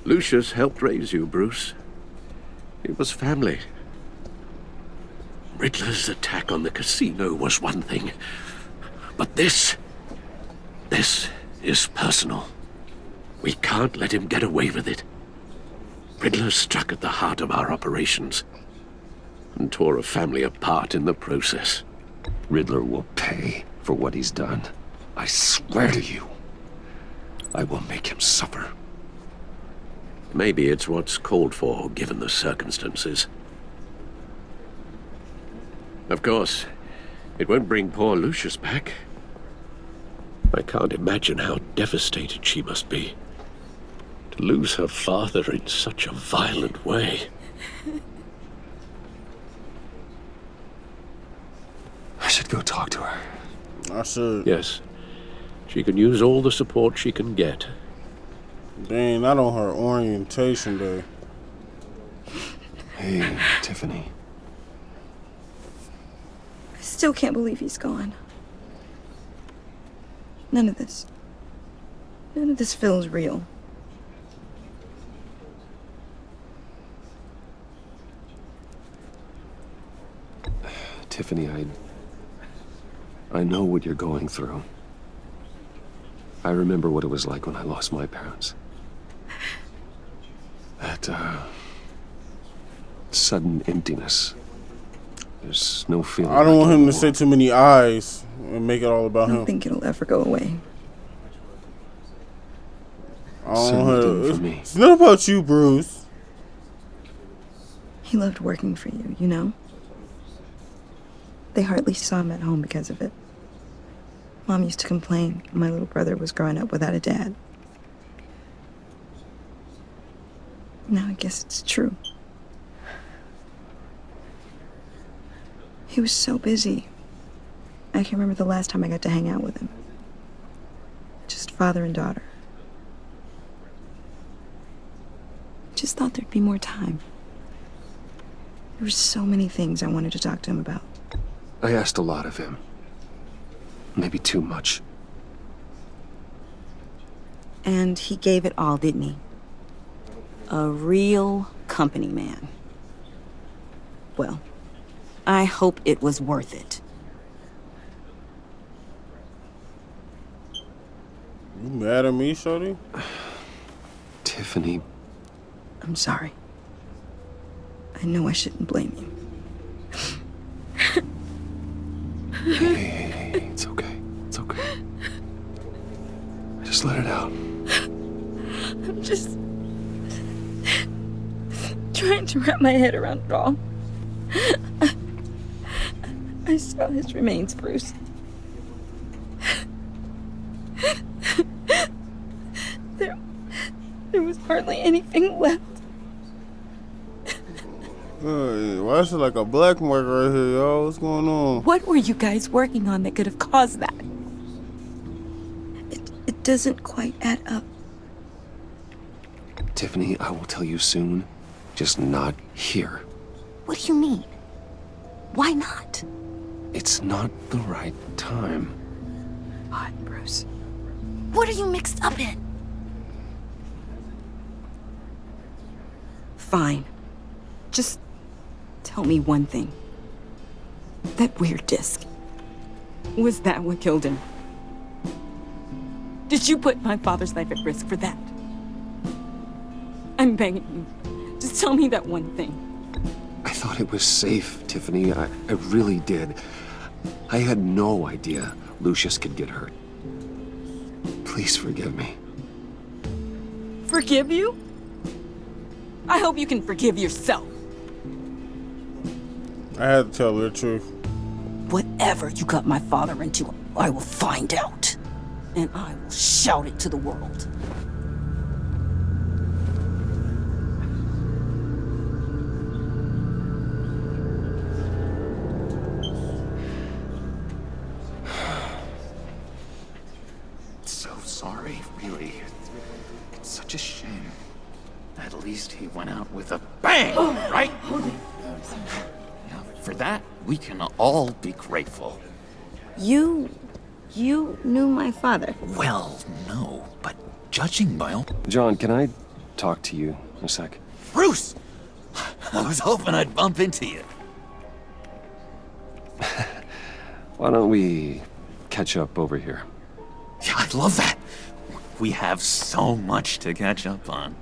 Lucius helped raise you, Bruce. It was family. Riddler's attack on the casino was one thing. But this is personal. We can't let him get away with it. Riddler struck at the heart of our operations and tore a family apart in the process. Riddler will pay for what he's done. I swear to you, I will make him suffer. Maybe it's what's called for, given the circumstances. Of course, it won't bring poor Lucius back. I can't imagine how devastated she must be. To lose her father in such a violent way. I should go talk to her. I should. Yes. She can use all the support she can get. Dang, not on her orientation day. Hey, Tiffany. I still can't believe he's gone. None of this feels real. Tiffany, I know what you're going through. I remember what it was like when I lost my parents. That, sudden emptiness. There's no feeling. I don't want him to say too many eyes and make it all about I him. don't think it'll ever go away. I don't want her. For me. It's not about you, Bruce. He loved working for you, you know? They hardly saw him at home because of it. Mom used to complain my little brother was growing up without a dad. Now I guess it's true. He was so busy. I can remember the last time I got to hang out with him. Just father and daughter. I just thought there'd be more time. There were so many things I wanted to talk to him about. I asked a lot of him. Maybe too much. And he gave it all, didn't he? A real company man. Well, I hope it was worth it. You mad at me, shorty? Tiffany. I'm sorry. I know I shouldn't blame you. Hey, it's okay. It's okay. Just let it out. I'm just trying to wrap my head around it all. I saw his remains, Bruce. There was hardly anything left. Why is it like a black mark right here, y'all? What's going on? What were you guys working on that could have caused that? It doesn't quite add up. Tiffany, I will tell you soon. Just not here. What do you mean? Why not? It's not the right time. What, Bruce? What are you mixed up in? Fine. Just tell me one thing. That weird disc. Was that what killed him? Did you put my father's life at risk for that? I'm begging you. Just tell me that one thing. I thought it was safe, Tiffany. I really did. I had no idea Lucius could get hurt. Please forgive me. Forgive you? I hope you can forgive yourself. I had to tell her the truth. Whatever you got my father into, I will find out. And I will shout it to the world. So sorry, really. It's such a shame. At least he went out with a bang, right? Now, for that, we can all be grateful. You knew my father? Well, no, but judging by all... John, can I talk to you a sec? Bruce! I was hoping I'd bump into you. Why don't we catch up over here? Yeah, I love that. We have so much to catch up on.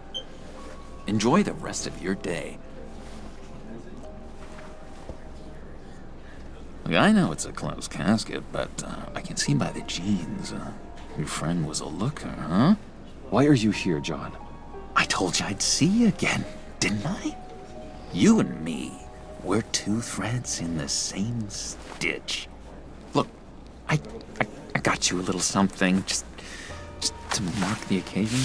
Enjoy the rest of your day. Look, I know it's a closed casket, but I can see by the jeans, your friend was a looker, huh? Why are you here, John? I told you I'd see you again, didn't I? You and me, we're two threads in the same stitch. Look, I got you a little something, just to mark the occasion.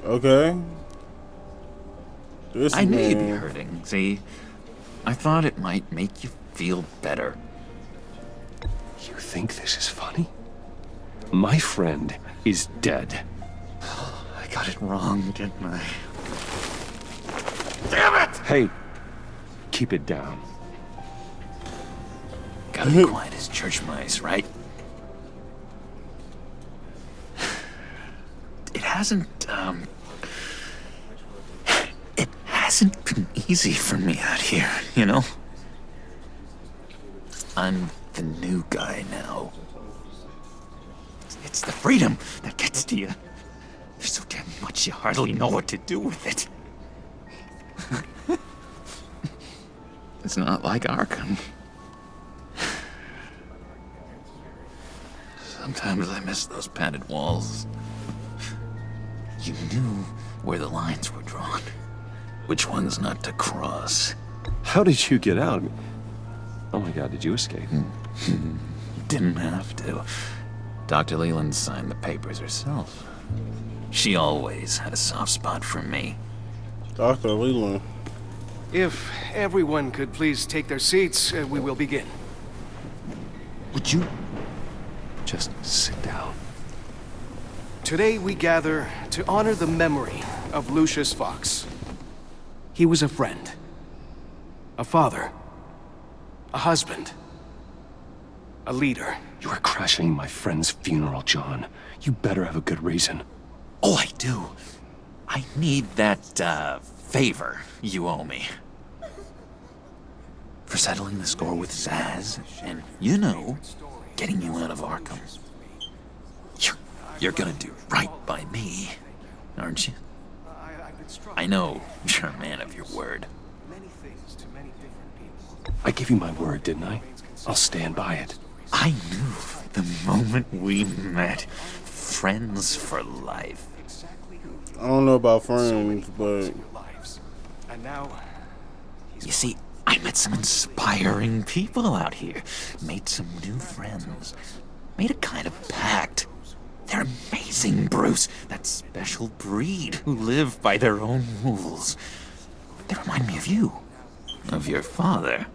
Okay. I knew you'd be hurting, see? I thought it might make you feel better. You think this is funny? My friend is dead. I got it wrong, didn't I? Damn it! Hey, keep it down. Gotta be quiet as church mice, right? It hasn't been easy for me out here, you know? I'm the new guy now. It's the freedom that gets to you. There's so damn much you hardly know what to do with it. It's not like Arkham. Sometimes I miss those padded walls. You knew where the lines were drawn. Which ones not to cross. How did you get out? Oh my god, did you escape? Didn't have to. Dr. Leland signed the papers herself. She always had a soft spot for me. Dr. Leland. If everyone could please take their seats, we will begin. Would you just sit down? Today we gather to honor the memory of Lucius Fox. He was a friend, a father, a husband, a leader. You are crashing my friend's funeral, John. You better have a good reason. Oh, I do. I need that, favor you owe me. For settling the score with Zaz, and, you know, getting you out of Arkham. You're gonna do right by me, aren't you? I know you're a man of your word. I gave you my word, didn't I? I'll stand by it. I knew the moment we met. Friends for life. I don't know about friends, but... And now... You see, I met some inspiring people out here. Made some new friends. Made a kind of pact. They're amazing, Bruce. That special breed who live by their own rules. They remind me of you. Of your father.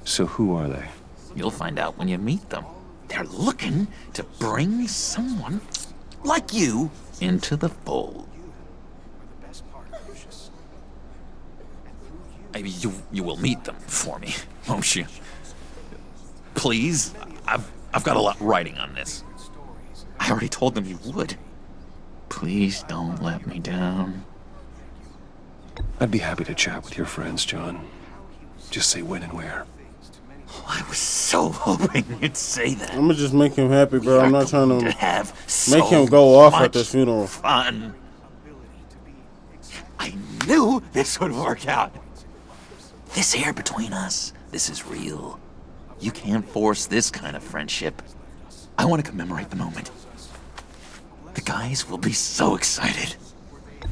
So who are they? You'll find out when you meet them. They're looking to bring someone like you into the fold. You will meet them for me, won't you? Please? I've got a lot riding on this. I already told them you would. Please don't let me down. I'd be happy to chat with your friends, John. Just say when and where. Oh, I was so hoping you'd say that. I'm gonna just make him happy, bro. I'm not trying to have make him go off at the much funeral. Fun. I knew this would work out. This air between us, this is real. You can't force this kind of friendship. I want to commemorate the moment. The guys will be so excited.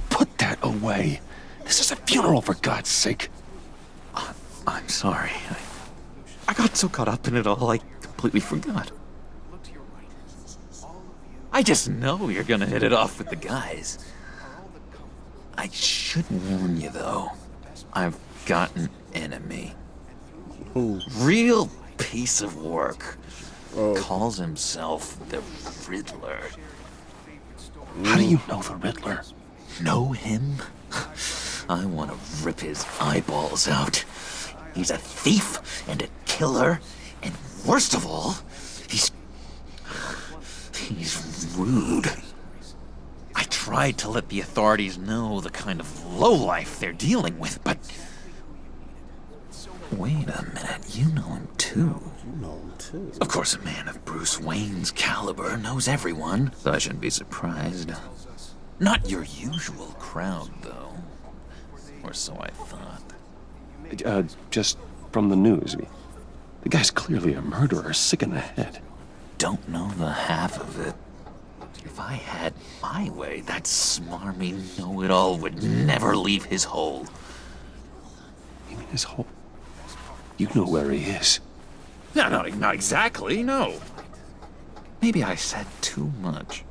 Put that away. This is a funeral, for God's sake. I'm sorry. I got so caught up in it all, I completely forgot. I just know you're gonna hit it off with the guys. I should warn you, though. I've got an enemy. Who? Real piece of work. Calls himself the Riddler. How do you know the Riddler? Know him? I want to rip his eyeballs out. He's a thief and a killer, and worst of all, he's He's rude. I tried to let the authorities know the kind of lowlife they're dealing with, but... Wait a minute, you know him too. You know him too. Of course, a man of Bruce Wayne's caliber knows everyone, so I shouldn't be surprised. Not your usual crowd, though. Or so I thought. Just from the news. The guy's clearly a murderer, sick in the head. Don't know the half of it. If I had my way, that smarmy know-it-all would never leave his hole. You mean his hole? You know where he is. No, not exactly, no. Maybe I said too much.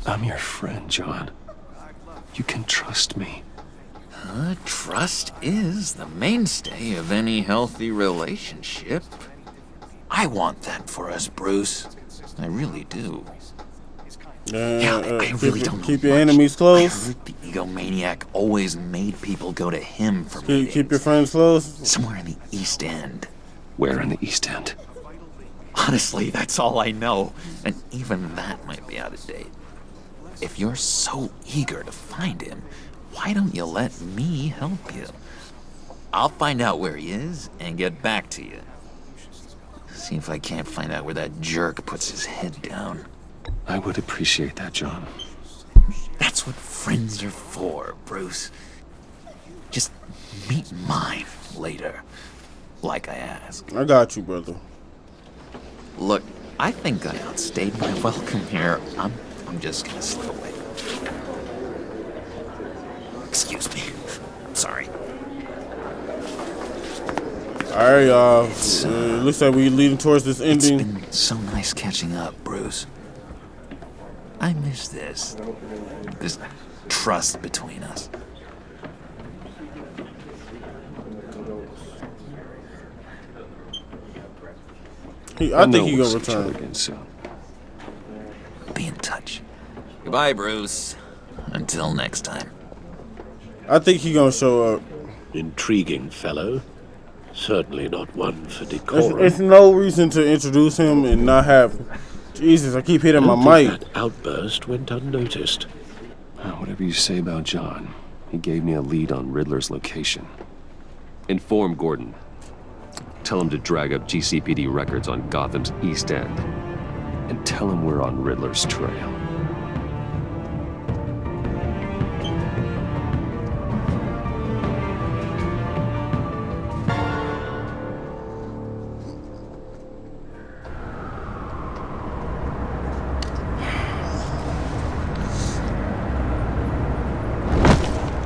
I'm your friend, John. You can trust me. Trust is the mainstay of any healthy relationship. I want that for us, Bruce. I really do. I really don't know keep your much. enemies close. I heard the egomaniac always made people go to him for meetings. Keep your friends close. Somewhere in the East End. Where in the East End? Honestly, that's all I know. And even that might be out of date. If you're so eager to find him, why don't you let me help you? I'll find out where he is and get back to you. See if I can't find out where that jerk puts his head down. I would appreciate that, John. That's what friends are for, Bruce. Just meet mine later, like I asked. I got you, brother. Look, I think I outstayed my welcome here. I'm just gonna slip away. Excuse me. I'm sorry. Alright, y'all. It looks like we're leading towards this ending. It's been so nice catching up, Bruce. I miss this. This trust between us. I think he's gonna return again soon. Be in touch. Goodbye, Bruce. Until next time. I think he's gonna show up. Intriguing fellow. Certainly not one for decorum. It's no reason to introduce him and not have him. Jesus, I keep hitting my mic. That outburst went unnoticed. Whatever you say about John, he gave me a lead on Riddler's location. Inform Gordon. Tell him to drag up GCPD records on Gotham's East End. And tell him we're on Riddler's trail.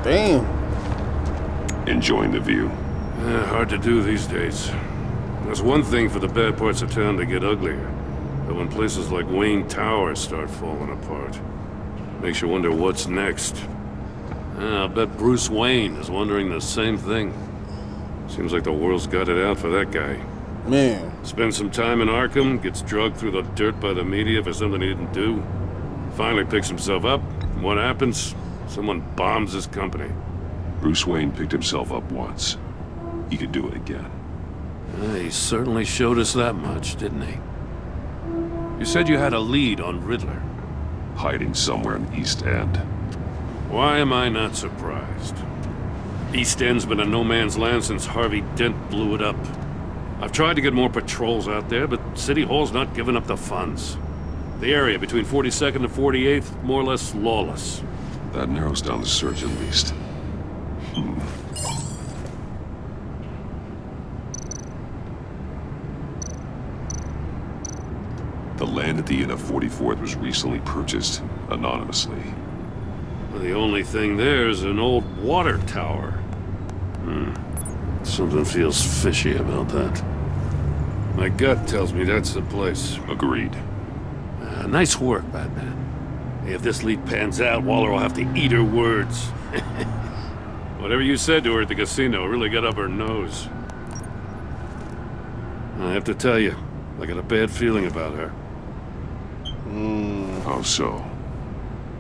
Damn. Enjoying the view. Hard to do these days. There's one thing for the bad parts of town to get uglier. But when places like Wayne Tower start falling apart, makes you wonder what's next. I'll bet Bruce Wayne is wondering the same thing. Seems like the world's got it out for that guy. Man. Spends some time in Arkham, gets drugged through the dirt by the media for something he didn't do. Finally picks himself up. What happens? Someone bombs his company. Bruce Wayne picked himself up once. He could do it again. He certainly showed us that much, didn't he? You said you had a lead on Riddler. Hiding somewhere in East End. Why am I not surprised? East End's been a no-man's land since Harvey Dent blew it up. I've tried to get more patrols out there, but City Hall's not giving up the funds. The area between 42nd and 48th, more or less lawless. That narrows down the search at least. The land at the end of 44th was recently purchased, anonymously. The only thing there is an old water tower. Something feels fishy about that. My gut tells me that's the place. Agreed. Nice work, Batman. If this lead pans out, Waller will have to eat her words. Whatever you said to her at the casino really got up her nose. I have to tell you, I got a bad feeling about her. How so?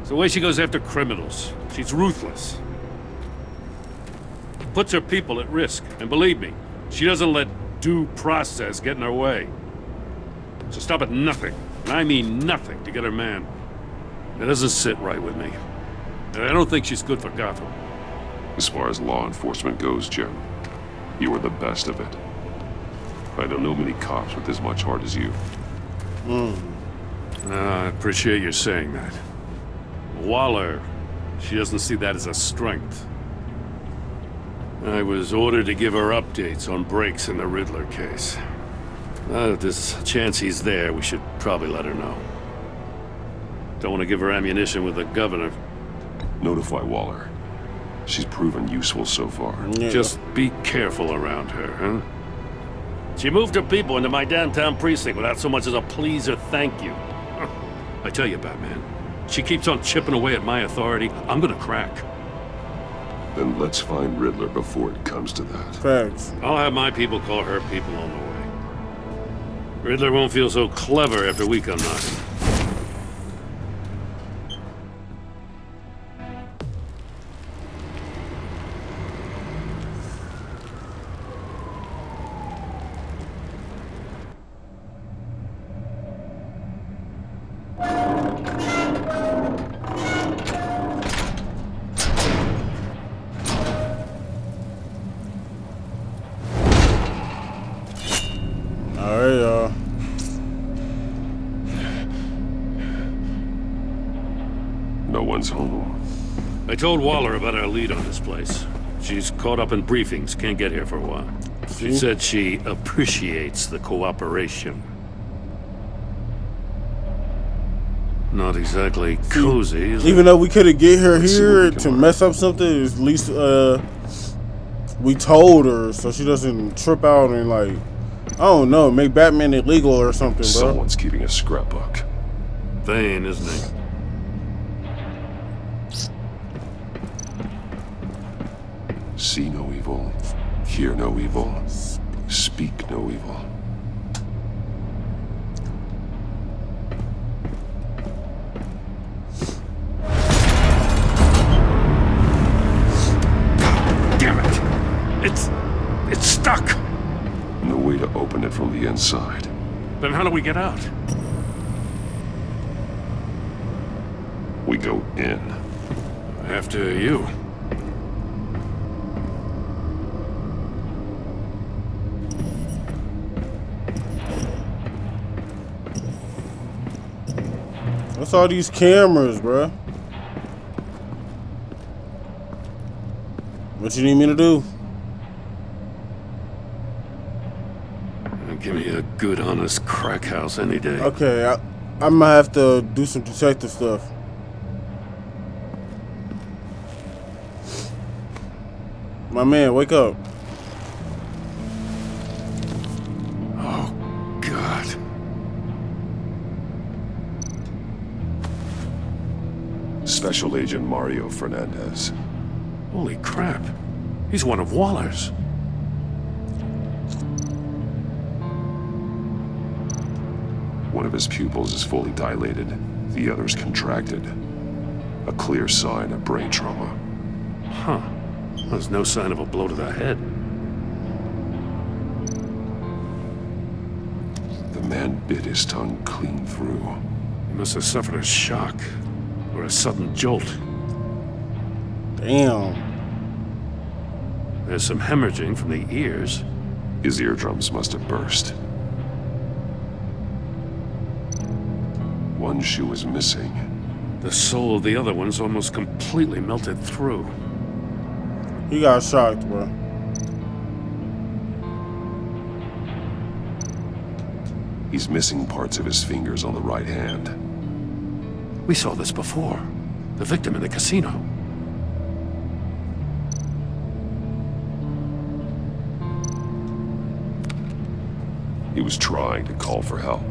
It's the way she goes after criminals. She's ruthless. Puts her people at risk. And believe me, she doesn't let due process get in her way. So stop at nothing, and I mean nothing, to get her man. It doesn't sit right with me. And I don't think she's good for Gotham. As far as law enforcement goes, Jim, you are the best of it. I don't know many cops with as much heart as you. I appreciate you saying that. Waller, she doesn't see that as a strength. I was ordered to give her updates on breaks in the Riddler case. If there's a chance he's there, we should probably let her know. Don't want to give her ammunition with the governor. Notify Waller. She's proven useful so far. Yeah. Just be careful around her, huh? She moved her people into my downtown precinct without so much as a please or thank you. I tell you, Batman, she keeps on chipping away at my authority, I'm gonna crack. Then let's find Riddler before it comes to that. Thanks. I'll have my people call her people on the way. Riddler won't feel so clever after we come knocking. Alright, y'all. No one's home. I told Waller about our lead on this place. She's caught up in briefings, can't get here for a while. She said she appreciates the cooperation. Not exactly cozy, is it? Even though we couldn't get her here to mess up something, at least we told her so she doesn't trip out and like, I don't know, make Batman illegal or something, bro. Someone's keeping a scrapbook. Thane, isn't he? See no evil, hear no evil, speak no evil. Damn it! It's stuck! No way to open it from the inside. Then how do we get out? We go in. After you. What's all these cameras, bro? What you need me to do? Give me a good, honest crack house any day. Okay, I might have to do some detective stuff. My man, wake up. Oh, God. Special Agent Mario Fernandez. Holy crap. He's one of Waller's. One of his pupils is fully dilated, the other's contracted. A clear sign of brain trauma. Huh. There's no sign of a blow to the head. The man bit his tongue clean through. He must have suffered a shock, or a sudden jolt. Damn. There's some hemorrhaging from the ears. His eardrums must have burst. One shoe is missing. The sole of the other one's almost completely melted through. He got shocked, bro. He's missing parts of his fingers on the right hand. We saw this before. The victim in the casino. He was trying to call for help.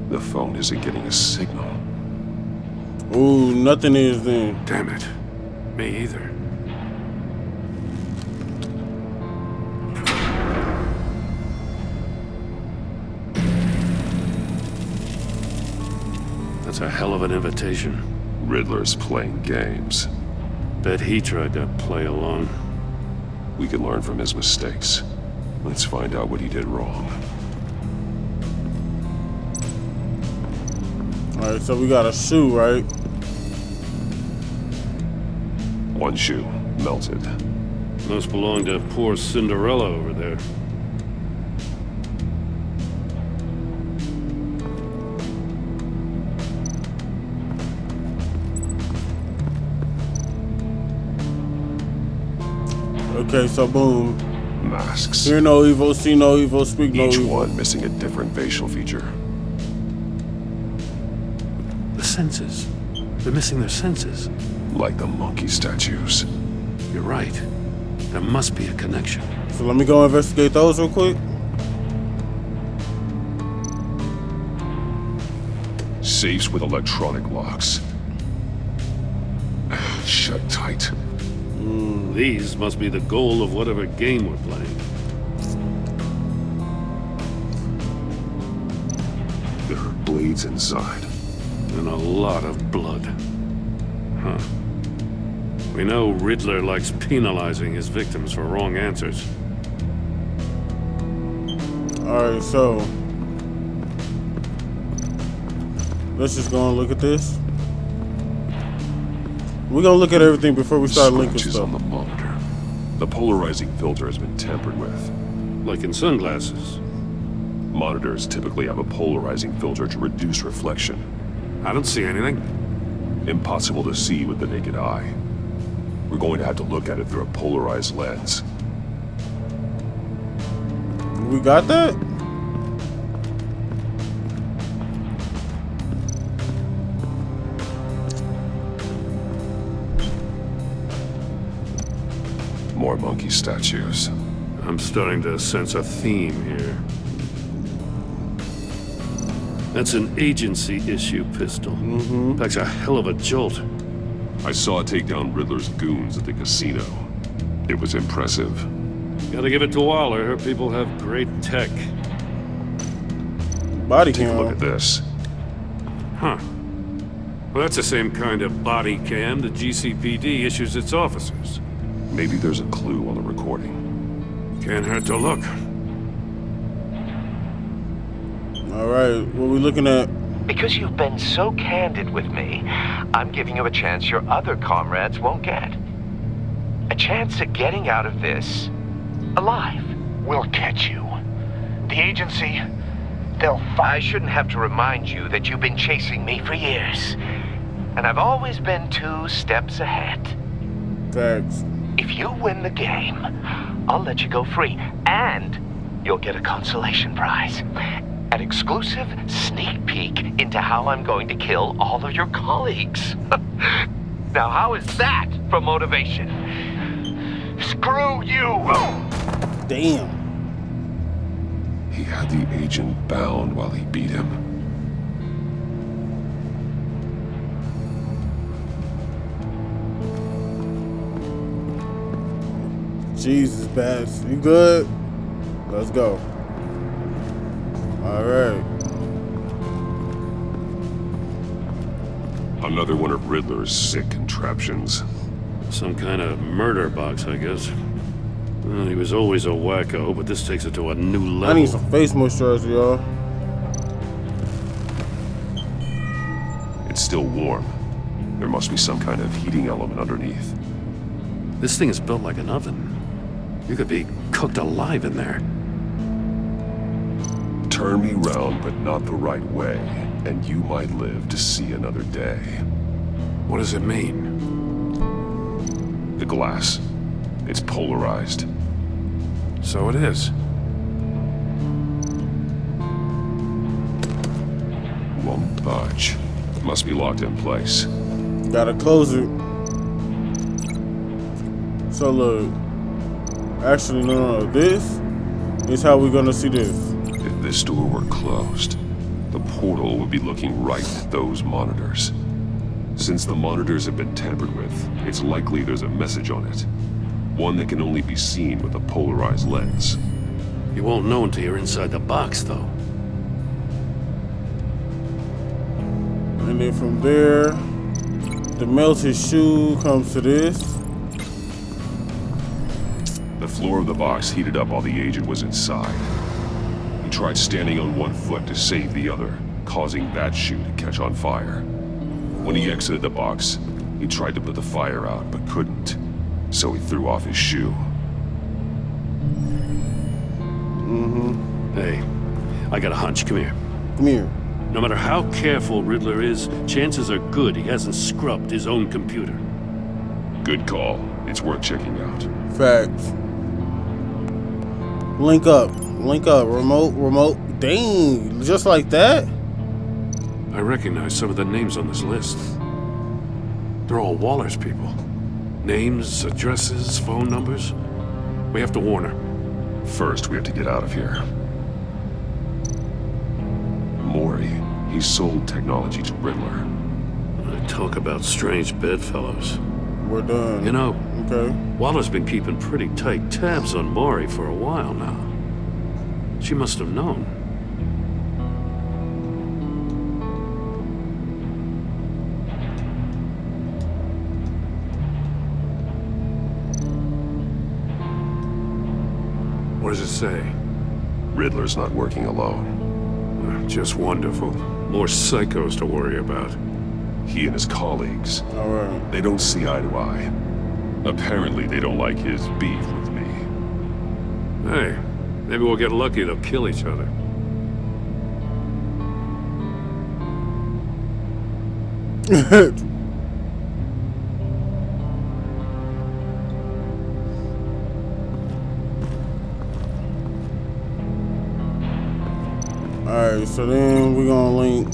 The phone isn't getting a signal. Ooh, nothing is then. Damn it. Me either. That's a hell of an invitation. Riddler's playing games. Bet he tried to play along. We can learn from his mistakes. Let's find out what he did wrong. Alright, so we got a shoe, right? One shoe, melted. Must belong to poor Cinderella over there. Okay, so boom. Masks. Hear no evil, see no evil, speak no evil. Each one missing a different facial feature. The senses. They're missing their senses. Like the monkey statues. You're right. There must be a connection. So let me go investigate those real quick. Safes with electronic locks. Shut tight. These must be the goal of whatever game we're playing. There are blades inside. And a lot of blood. Huh. We know Riddler likes penalizing his victims for wrong answers. Alright, so let's just go and look at this. We're gonna look at everything before we start linking Scratches stuff. on the monitor. The polarizing filter has been tampered with. Like in sunglasses. Monitors typically have a polarizing filter to reduce reflection. I don't see anything. Impossible to see with the naked eye. We're going to have to look at it through a polarized lens. We got that? More monkey statues. I'm starting to sense a theme here. That's an agency issue pistol. Packs a hell of a jolt. I saw it take down Riddler's goons at the casino. It was impressive. Gotta give it to Waller. Her people have great tech. Body Take cam. a look at this. Huh. Well, that's the same kind of body cam the GCPD issues its officers. Maybe there's a clue on the recording. Can't hurt to look. Alright, what we looking at? Because you've been so candid with me, I'm giving you a chance your other comrades won't get. A chance at getting out of this alive. We'll catch you. The agency, I shouldn't have to remind you that you've been chasing me for years. And I've always been 2 steps ahead. Facts. If you win the game, I'll let you go free. And you'll get a consolation prize. An exclusive sneak peek into how I'm going to kill all of your colleagues. Now, how is that for motivation? Screw you! Damn. He had the agent bound while he beat him. Jesus, Bass. You good? Let's go. Alright. Another one of Riddler's sick contraptions. Some kind of murder box, I guess. Well, he was always a wacko, but this takes it to a new level. I need some face moisturizer, y'all. It's still warm. There must be some kind of heating element underneath. This thing is built like an oven. You could be cooked alive in there. Turn me round, but not the right way, and you might live to see another day. What does it mean? The glass. It's polarized. So it is. Won't budge. Must be locked in place. Gotta close it. So look. Actually, no. This is how we're gonna see this. If this door were closed, the portal would be looking right at those monitors. Since the monitors have been tampered with, it's likely there's a message on it. One that can only be seen with a polarized lens. You won't know until you're inside the box, though. And then from there, the melted shoe comes to this. The floor of the box heated up while the agent was inside. He tried standing on one foot to save the other, causing that shoe to catch on fire. When he exited the box, he tried to put the fire out, but couldn't. So he threw off his shoe. Hey, I got a hunch. Come here. Come here. No matter how careful Riddler is, chances are good he hasn't scrubbed his own computer. Good call. It's worth checking out. Facts. Link up. Link up. Remote. Dang. Just like that? I recognize some of the names on this list. They're all Waller's people. Names, addresses, phone numbers. We have to warn her. First, we have to get out of here. Mori, he sold technology to Riddler. Talk about strange bedfellows. We're done. You know, okay. Waller's been keeping pretty tight tabs on Mori for a while now. She must have known. What does it say? Riddler's not working alone. Just wonderful. More psychos to worry about. He and his colleagues. All right. They don't see eye to eye. Apparently, they don't like his beef with me. Hey, maybe we'll get lucky. They'll kill each other. Alright, so then we're gonna link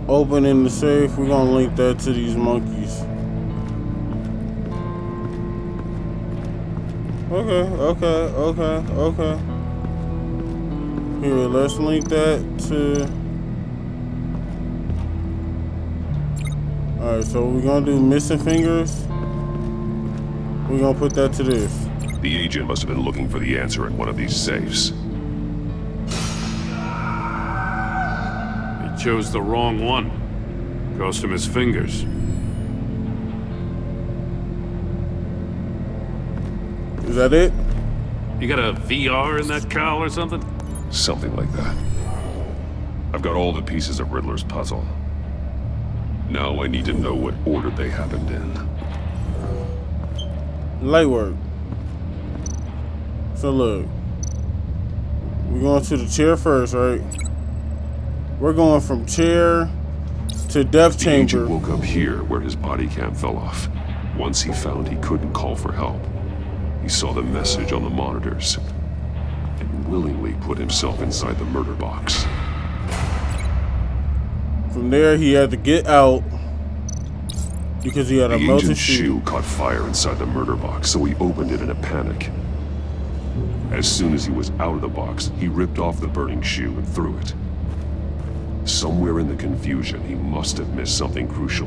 opening the safe. We're gonna link that to these monkeys. Okay. Here, let's link that to... Alright, so we're gonna do missing fingers. We're gonna put that to this. The agent must have been looking for the answer in one of these safes. Chose the wrong one. Cost him his fingers. Is that it? You got a VR in that cowl or something? Something like that. I've got all the pieces of Riddler's puzzle. Now I need to know what order they happened in. Light work. So look. We're going to the chair first, right? We're going from chair to death chamber. The agent woke up here where his body cam fell off. Once he found he couldn't call for help, he saw the message on the monitors and willingly put himself inside the murder box. From there, he had to get out because he had a The melted agent's shoe. shoe caught fire inside the murder box, so he opened it in a panic. As soon as he was out of the box, he ripped off the burning shoe and threw it. Somewhere in the confusion, he must have missed something crucial.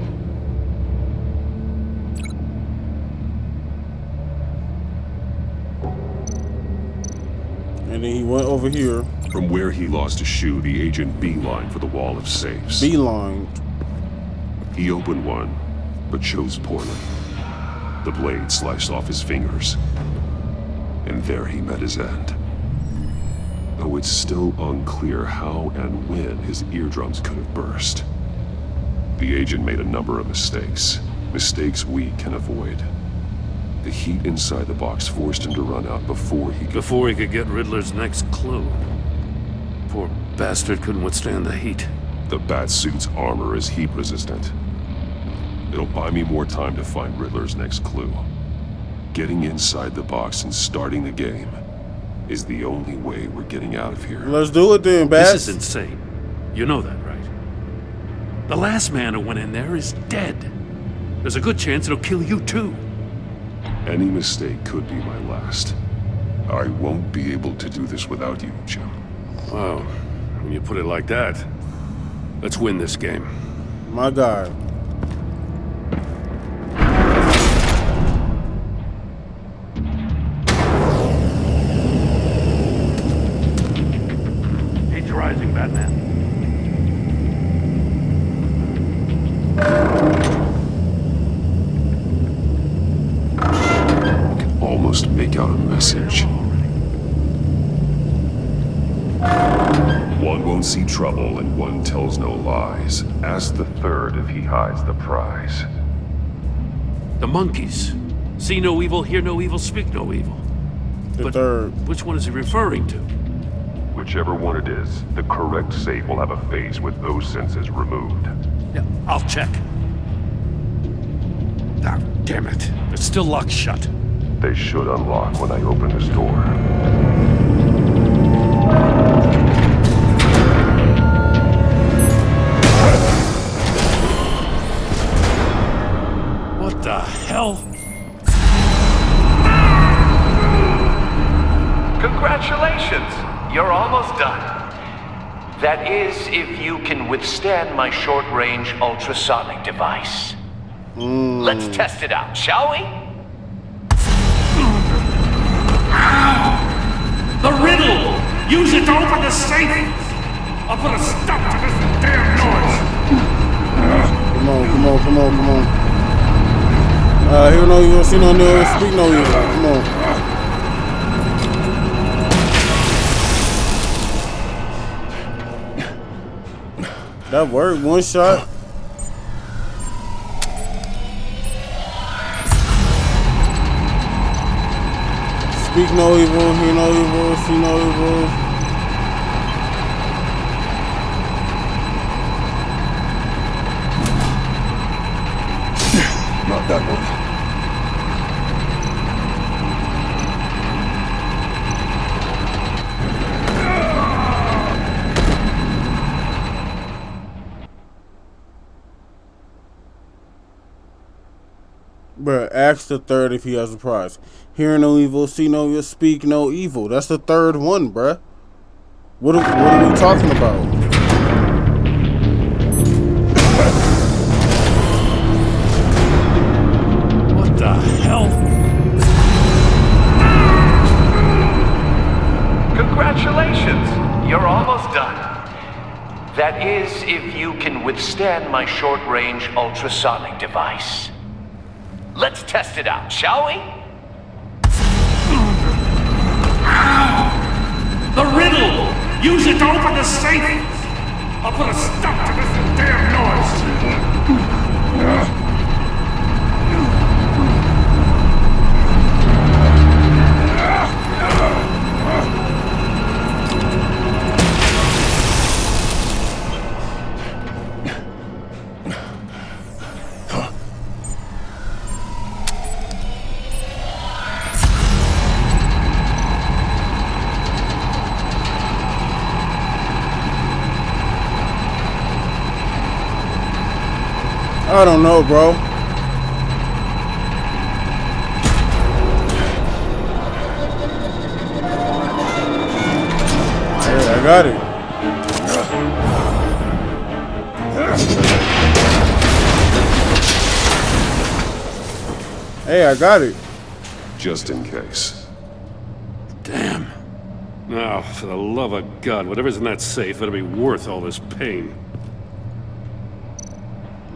And then he went over here. From where he lost a shoe, the agent beelined for the wall of safes. Beeline. He opened one, but chose poorly. The blade sliced off his fingers. And there he met his end. Though it's still unclear how and when his eardrums could have burst. The agent made a number of mistakes. Mistakes we can avoid. The heat inside the box forced him to run out before he could get Riddler's next clue. Poor bastard couldn't withstand the heat. The Batsuit's armor is heat resistant. It'll buy me more time to find Riddler's next clue. Getting inside the box and starting the game is the only way we're getting out of here. Let's do it then, Bats. This is insane. You know that, right? The last man who went in there is dead. There's a good chance it'll kill you too. Any mistake could be my last. I won't be able to do this without you, Jim. Wow, when you put it like that, let's win this game. My God. Heat's rising, Batman. almost make out a message. One won't see trouble and one tells no lies. Ask the third if he hides the prize. The monkeys. See no evil, hear no evil, speak no evil. The third. Which one is he referring to? Whichever one it is, the correct safe will have a face with those senses removed. Yeah, I'll check. Ah, damn it. It's still locked shut. They should unlock when I open this door. What the hell? Congratulations! You're almost done. That is, if you can withstand my short-range ultrasonic device. Let's test it out, shall we? The riddle! Use it to open the safe! I'll put a stop to this damn noise! Come on. Hear no evil, see no evil, speak no evil. Come on. That worked, one shot. Speak no evil, hear no evil, see no evil. Not that one. Bruh, ask the third if he has a prize. Hear no evil, see no evil, speak no evil. That's the third one, bruh. What are we talking about? What the hell? Congratulations! You're almost done. That is, if you can withstand my short-range ultrasonic device. Let's test it out, shall we? The riddle! Use it to open the safe! I'll put a stop to this damn noise! I don't know, bro. Hey, I got it. Hey, I got it. Just in case. Damn. Now, for the love of God, whatever's in that safe better be worth all this pain.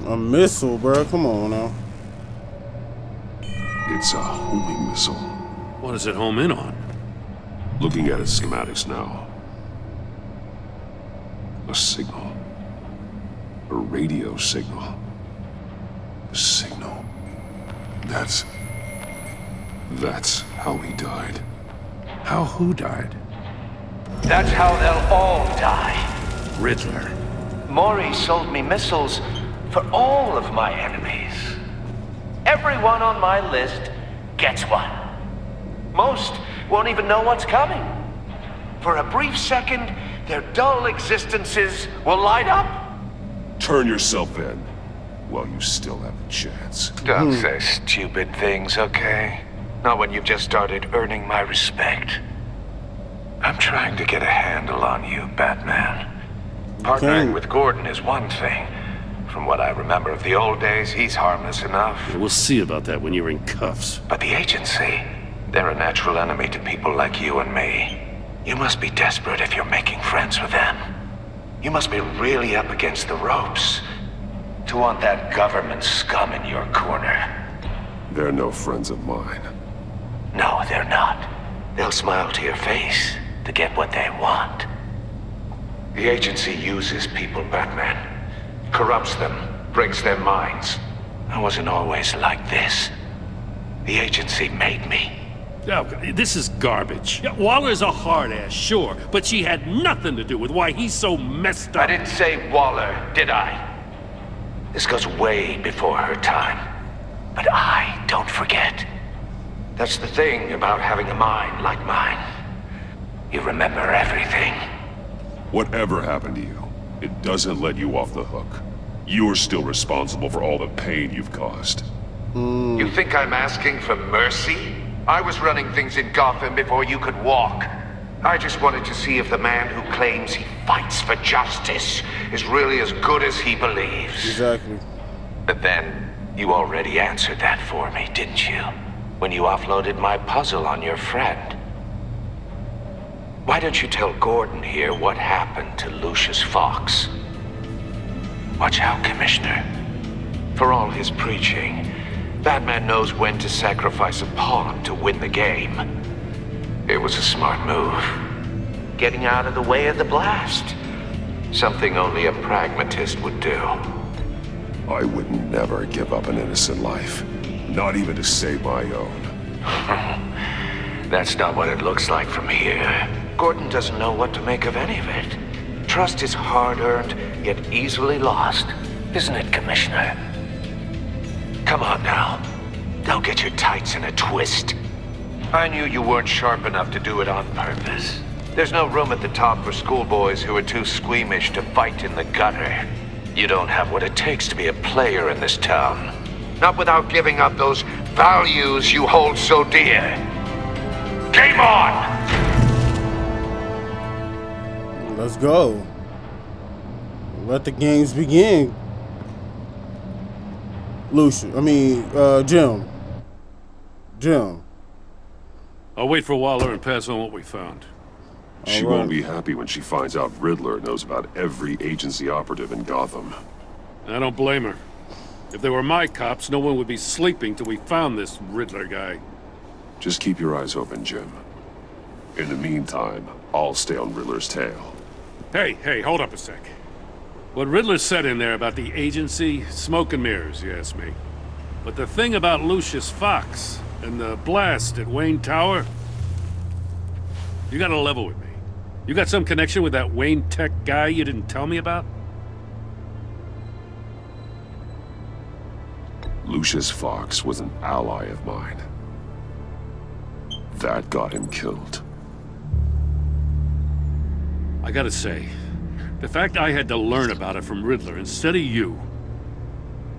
A missile, bro. Come on now. It's a homing missile. What does it home in on? Looking at its schematics now. A signal. A radio signal. A signal. That's how he died. How who died? That's how they'll all die. Riddler. Maury sold me missiles for all of my enemies. Everyone on my list gets one. Most won't even know what's coming. For a brief second, their dull existences will light up. Turn yourself in while you still have a chance. Don't say stupid things, okay? Not when you've just started earning my respect. I'm trying to get a handle on you, Batman. Partnering with Gordon is one thing. From what I remember of the old days, he's harmless enough. We'll see about that when you're in cuffs. But the agency, they're a natural enemy to people like you and me. You must be desperate if you're making friends with them. You must be really up against the ropes to want that government scum in your corner. They're no friends of mine. No, they're not. They'll smile to your face to get what they want. The agency uses people, Batman. Corrupts them, breaks their minds. I wasn't always like this. The agency made me. Oh, this is garbage. Yeah, Waller's a hard ass, sure, but she had nothing to do with why he's so messed up. I didn't say Waller, did I? This goes way before her time. But I don't forget. That's the thing about having a mind like mine. You remember everything. Whatever happened to you, it doesn't let you off the hook. You're still responsible for all the pain you've caused. You think I'm asking for mercy? I was running things in Gotham before you could walk. I just wanted to see if the man who claims he fights for justice is really as good as he believes. Exactly. But then, you already answered that for me, didn't you? When you offloaded my puzzle on your friend. Why don't you tell Gordon here what happened to Lucius Fox? Watch out, Commissioner. For all his preaching, Batman knows when to sacrifice a pawn to win the game. It was a smart move. Getting out of the way of the blast. Something only a pragmatist would do. I would never give up an innocent life. Not even to save my own. That's not what it looks like from here. Gordon doesn't know what to make of any of it. Trust is hard-earned, yet easily lost. Isn't it, Commissioner? Come on now. Don't get your tights in a twist. I knew you weren't sharp enough to do it on purpose. There's no room at the top for schoolboys who are too squeamish to fight in the gutter. You don't have what it takes to be a player in this town. Not without giving up those values you hold so dear. Game on! Let's go. Let the games begin. Jim. I'll wait for Waller and pass on what we found. She won't be happy when she finds out Riddler knows about every agency operative in Gotham. I don't blame her. If they were my cops, no one would be sleeping till we found this Riddler guy. Just keep your eyes open, Jim. In the meantime, I'll stay on Riddler's tail. Hey, hold up a sec. What Riddler said in there about the agency, smoke and mirrors, you ask me. But the thing about Lucius Fox and the blast at Wayne Tower, you gotta level with me. You got some connection with that Wayne Tech guy you didn't tell me about? Lucius Fox was an ally of mine. That got him killed. I gotta say, the fact I had to learn about it from Riddler instead of you,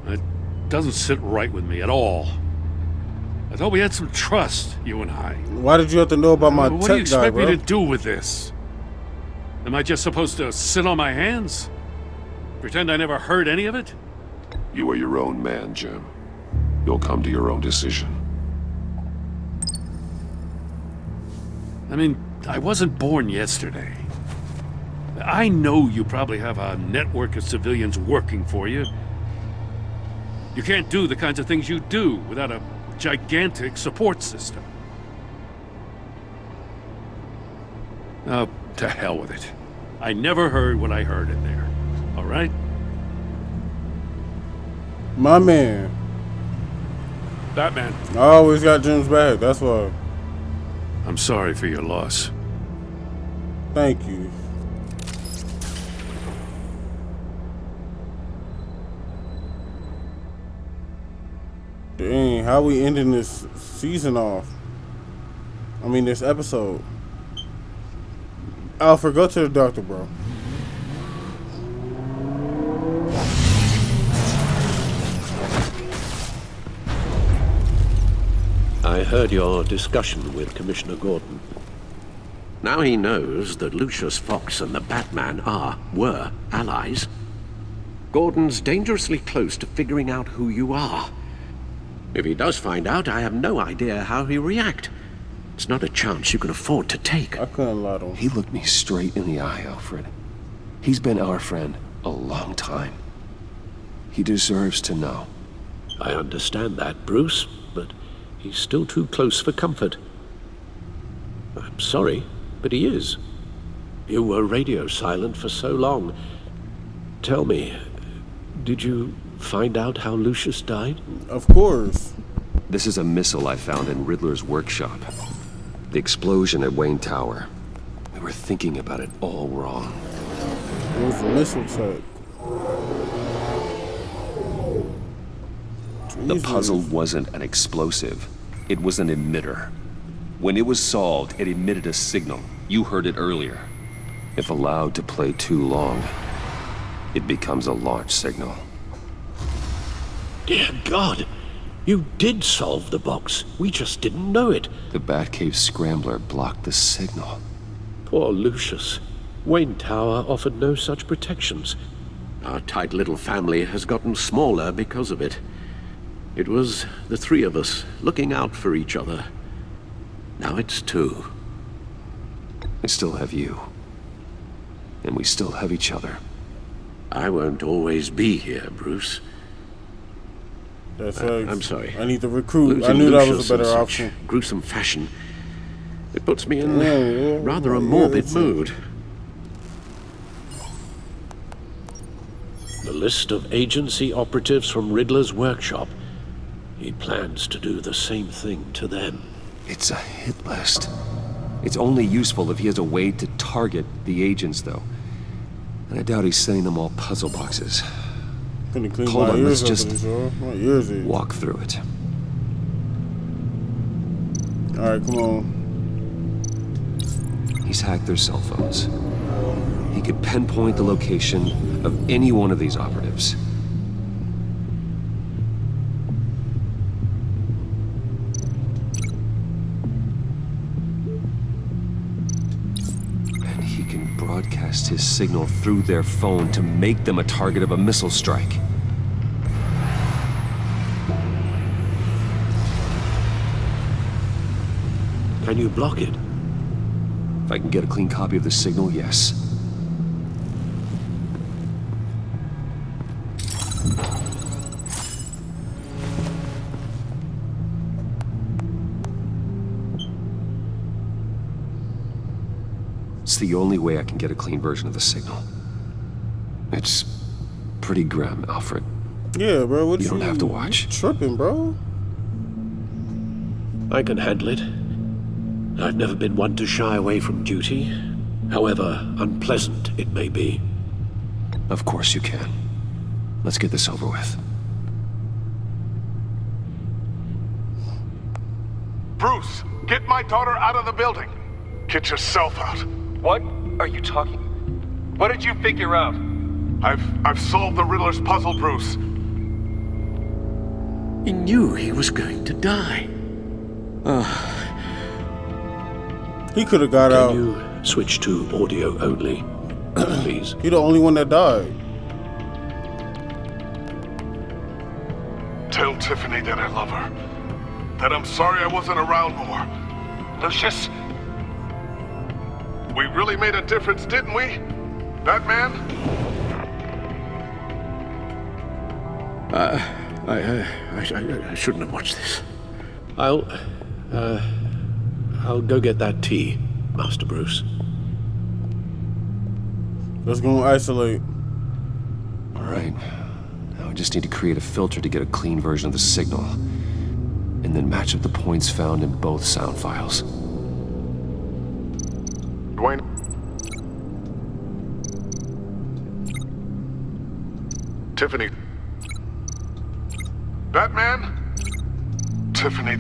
it doesn't sit right with me at all. I thought we had some trust, you and I. Why did you have to know about my What tech do you expect guy, me bro? to do with this? Am I just supposed to sit on my hands? Pretend I never heard any of it? You are your own man, Jim. You'll come to your own decision. I mean, I wasn't born yesterday. I know you probably have a network of civilians working for you. You can't do the kinds of things you do without a gigantic support system. Oh, to hell with it. I never heard what I heard in there. All right? My man. Batman. I always got Jim's back, that's why. I'm sorry for your loss. Thank you. Dang, how we ending this season off? I mean, this episode. Alfred, go to the doctor, bro. I heard your discussion with Commissioner Gordon. Now he knows that Lucius Fox and the Batman were allies. Gordon's dangerously close to figuring out who you are. If he does find out, I have no idea how he'll react. It's not a chance you can afford to take. I couldn't lie to him. He looked me straight in the eye, Alfred. He's been our friend a long time. He deserves to know. I understand that, Bruce, but He's still too close for comfort. I'm sorry, but he is. You were radio silent for so long. Tell me, did you find out how Lucius died? Of course. This is a missile I found in Riddler's workshop. The explosion at Wayne Tower. We were thinking about it all wrong. It was a missile tech. The puzzle wasn't an explosive. It was an emitter. When it was solved, it emitted a signal. You heard it earlier. If allowed to play too long, it becomes a launch signal. Dear God! You did solve the box. We just didn't know it. The Batcave scrambler blocked the signal. Poor Lucius. Wayne Tower offered no such protections. Our tight little family has gotten smaller because of it. It was the three of us looking out for each other. Now it's two. I still have you. And we still have each other. I won't always be here, Bruce. That's I'm sorry. I need to recruit. Losing I knew that Lucius was a better in such option. gruesome fashion. It puts me in rather a morbid mood. The list of agency operatives from Riddler's workshop. He plans to do the same thing to them. It's a hit list. It's only useful if he has a way to target the agents, though. And I doubt he's sending them all puzzle boxes. Hold on, let's just walk through it. Alright, come on. He's hacked their cell phones. He could pinpoint the location of any one of these operatives. And he can broadcast his signal through their phone to make them a target of a missile strike. Can you block it? If I can get a clean copy of the signal, yes. It's the only way I can get a clean version of the signal. It's pretty grim, Alfred. Yeah, bro. What you don't have to watch. You tripping, bro. I can handle it. I've never been one to shy away from duty, however unpleasant it may be. Of course you can. Let's get this over with. Bruce, get my daughter out of the building. Get yourself out. What are you talking? What did you figure out? I've solved the Riddler's puzzle, Bruce. He knew he was going to die. He could have got out. Can you switch to audio only, please? You're the only one that died. Tell Tiffany that I love her. That I'm sorry I wasn't around more. Lucius? We really made a difference, didn't we? Batman? I shouldn't have watched this. I'll go get that tea, Master Bruce. Let's go isolate. All right. Now I just need to create a filter to get a clean version of the signal. And then match up the points found in both sound files. Dwayne. Tiffany. Batman? Tiffany.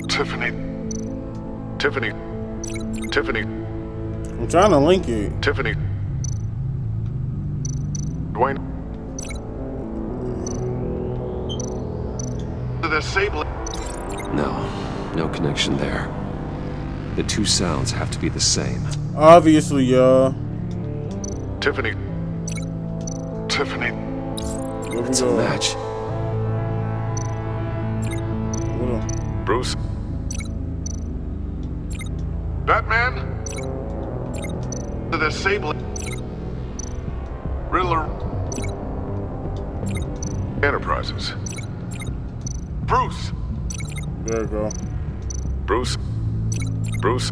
Tiffany. Tiffany. Tiffany. I'm trying to link it. Tiffany. Dwayne. The disable. No connection there. The two sounds have to be the same. Obviously, y'all. Tiffany. Tiffany. It's a match. Bruce. Batman? The disable. Riddler. Enterprises. Bruce! There you go. Bruce? Bruce?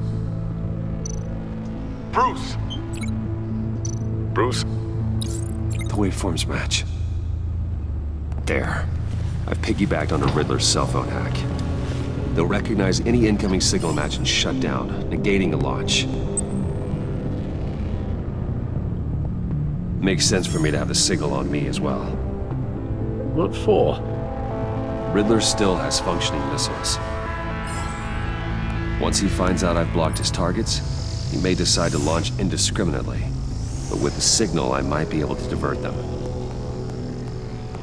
Bruce? Bruce? The waveforms match. There. I've piggybacked onto Riddler's cell phone hack. They'll recognize any incoming signal match and shut down, negating a launch. Makes sense for me to have the signal on me as well. What for? Riddler still has functioning missiles. Once he finds out I've blocked his targets, he may decide to launch indiscriminately. But with the signal, I might be able to divert them.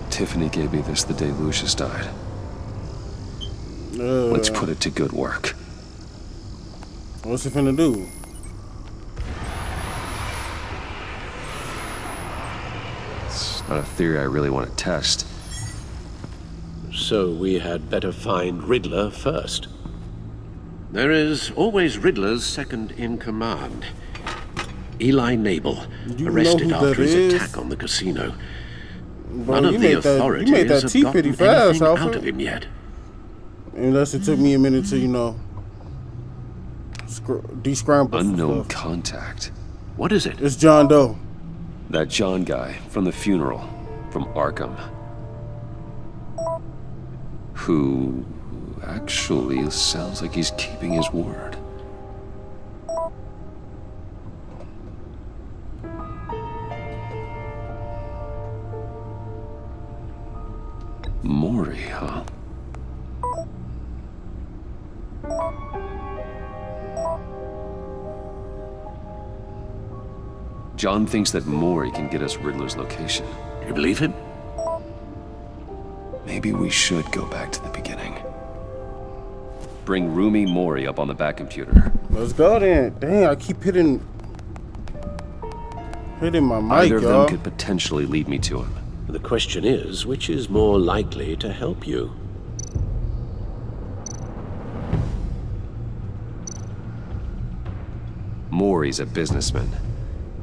Tiffany gave me this the day Lucius died. Let's put it to good work. What's he finna do? It's not a theory I really want to test. So we had better find Riddler first. There is always Riddler's second in command. Eli Nabel, arrested after his attack on the casino. Bro, None of the authorities have gotten pretty fast, anything Alfred. out of him yet. Unless it took me a minute to, you know, descramble. Unknown contact. What is it? It's John Doe. That John guy from the funeral, from Arkham. Who actually sounds like he's keeping his word. Maury, huh? John thinks that Maury can get us Riddler's location. You believe him? Maybe we should go back to the beginning. Bring Rumi Maury up on the back computer. Let's go then. Dang, I keep hitting my mic, Either of y'all. them could potentially lead me to him. The question is, which is more likely to help you? Maury's a businessman.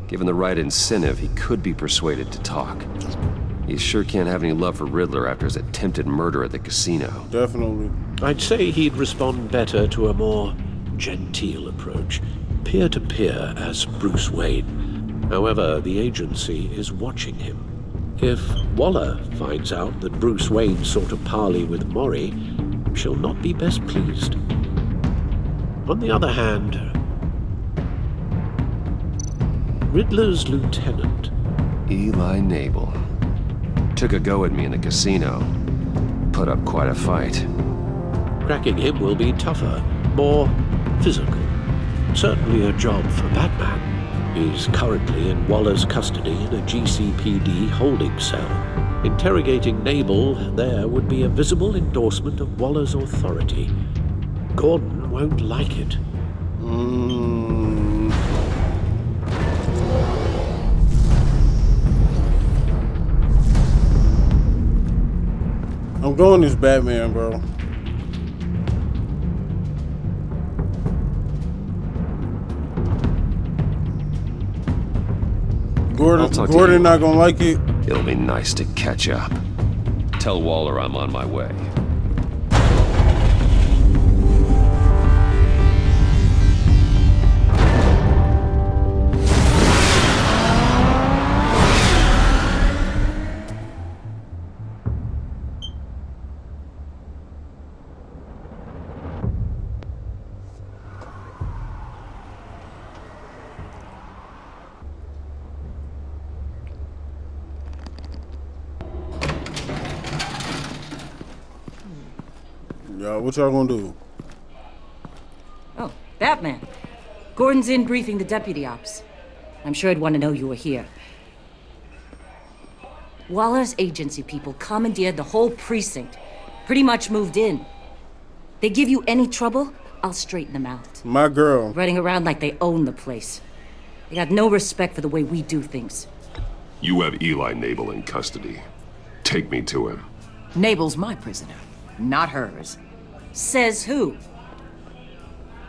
Given the right incentive, he could be persuaded to talk. He sure can't have any love for Riddler after his attempted murder at the casino. Definitely. I'd say he'd respond better to a more genteel approach, peer-to-peer as Bruce Wayne. However, the agency is watching him. If Waller finds out that Bruce Wayne sought a parley with Maury, she'll not be best pleased. On the other hand, Riddler's lieutenant, Eli Nabel, took a go at me in the casino. Put up quite a fight. cracking him will be tougher, more physical. Certainly a job for Batman. He's currently in Waller's custody in a GCPD holding cell. Interrogating Nabel there would be a visible endorsement of Waller's authority. Gordon won't like it. I'm going as Batman, bro. Gordon not gonna like it. It'll be nice to catch up. Tell Waller I'm on my way. Y'all, what y'all gonna do? Oh, Batman. Gordon's in briefing the deputy ops. I'm sure I'd want to know you were here. Waller's agency people commandeered the whole precinct. Pretty much moved in. They give you any trouble, I'll straighten them out. My girl. Running around like they own the place. They got no respect for the way we do things. You have Eli Nabel in custody. Take me to him. Nabel's my prisoner, not hers. Says who?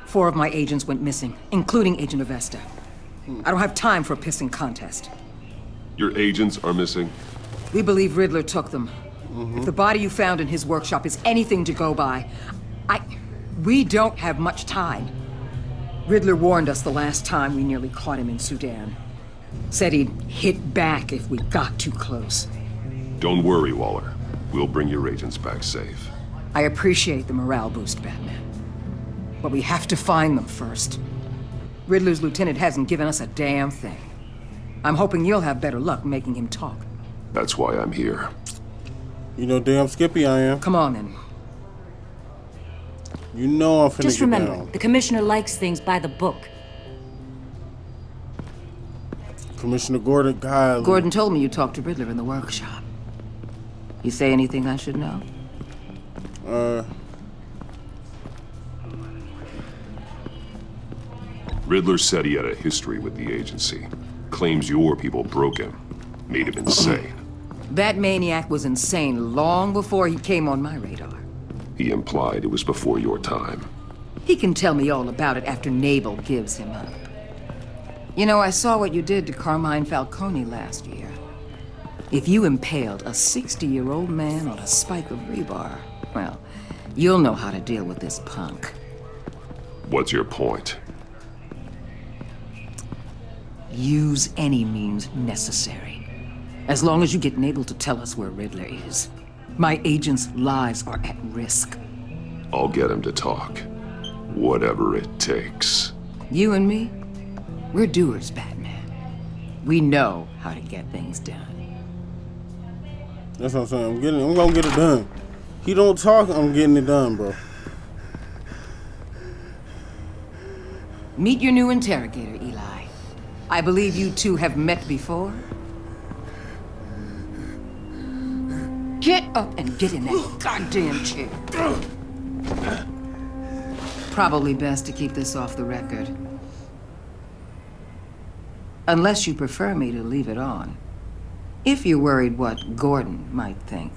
4 of my agents went missing, including Agent Avesta. I don't have time for a pissing contest. Your agents are missing? We believe Riddler took them. If the body you found in his workshop is anything to go by, We don't have much time. Riddler warned us the last time we nearly caught him in Sudan. Said he'd hit back if we got too close. Don't worry, Waller. We'll bring your agents back safe. I appreciate the morale boost, Batman. But we have to find them first. Riddler's lieutenant hasn't given us a damn thing. I'm hoping you'll have better luck making him talk. That's why I'm here. You know damn Skippy I am. Come on, then. You know I'm finna Just get remember, down. the commissioner likes things by the book. Commissioner Gordon, God. Gordon told me you talked to Riddler in the workshop. You say anything I should know? Riddler said he had a history with the agency. Claims your people broke him. Made him insane. That maniac was insane long before he came on my radar. He implied it was before your time. He can tell me all about it after Nabel gives him up. You know, I saw what you did to Carmine Falcone last year. If you impaled a 60-year-old man on a spike of rebar, well, you'll know how to deal with this punk. What's your point? Use any means necessary. As long as you get Nabel to tell us where Riddler is. My agents' lives are at risk. I'll get him to talk. Whatever it takes. You and me, we're doers, Batman. We know how to get things done. That's what I'm saying. I'm gonna get it done. He don't talk, I'm getting it done, bro. Meet your new interrogator, Eli. I believe you two have met before. Get up and get in that goddamn chair. Probably best to keep this off the record. Unless you prefer me to leave it on. If you're worried what Gordon might think.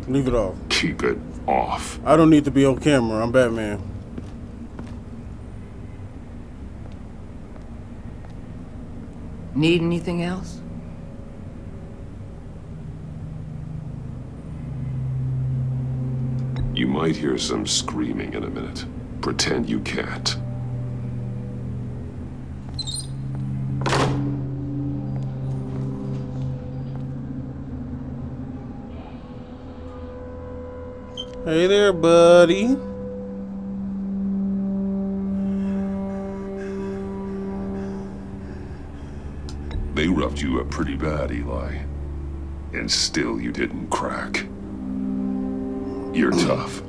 Leave it off. Keep it off. I don't need to be on camera. I'm Batman. Need anything else? You might hear some screaming in a minute. Pretend you can't. Hey there, buddy. They roughed you up pretty bad, Eli. And still you didn't crack. You're tough.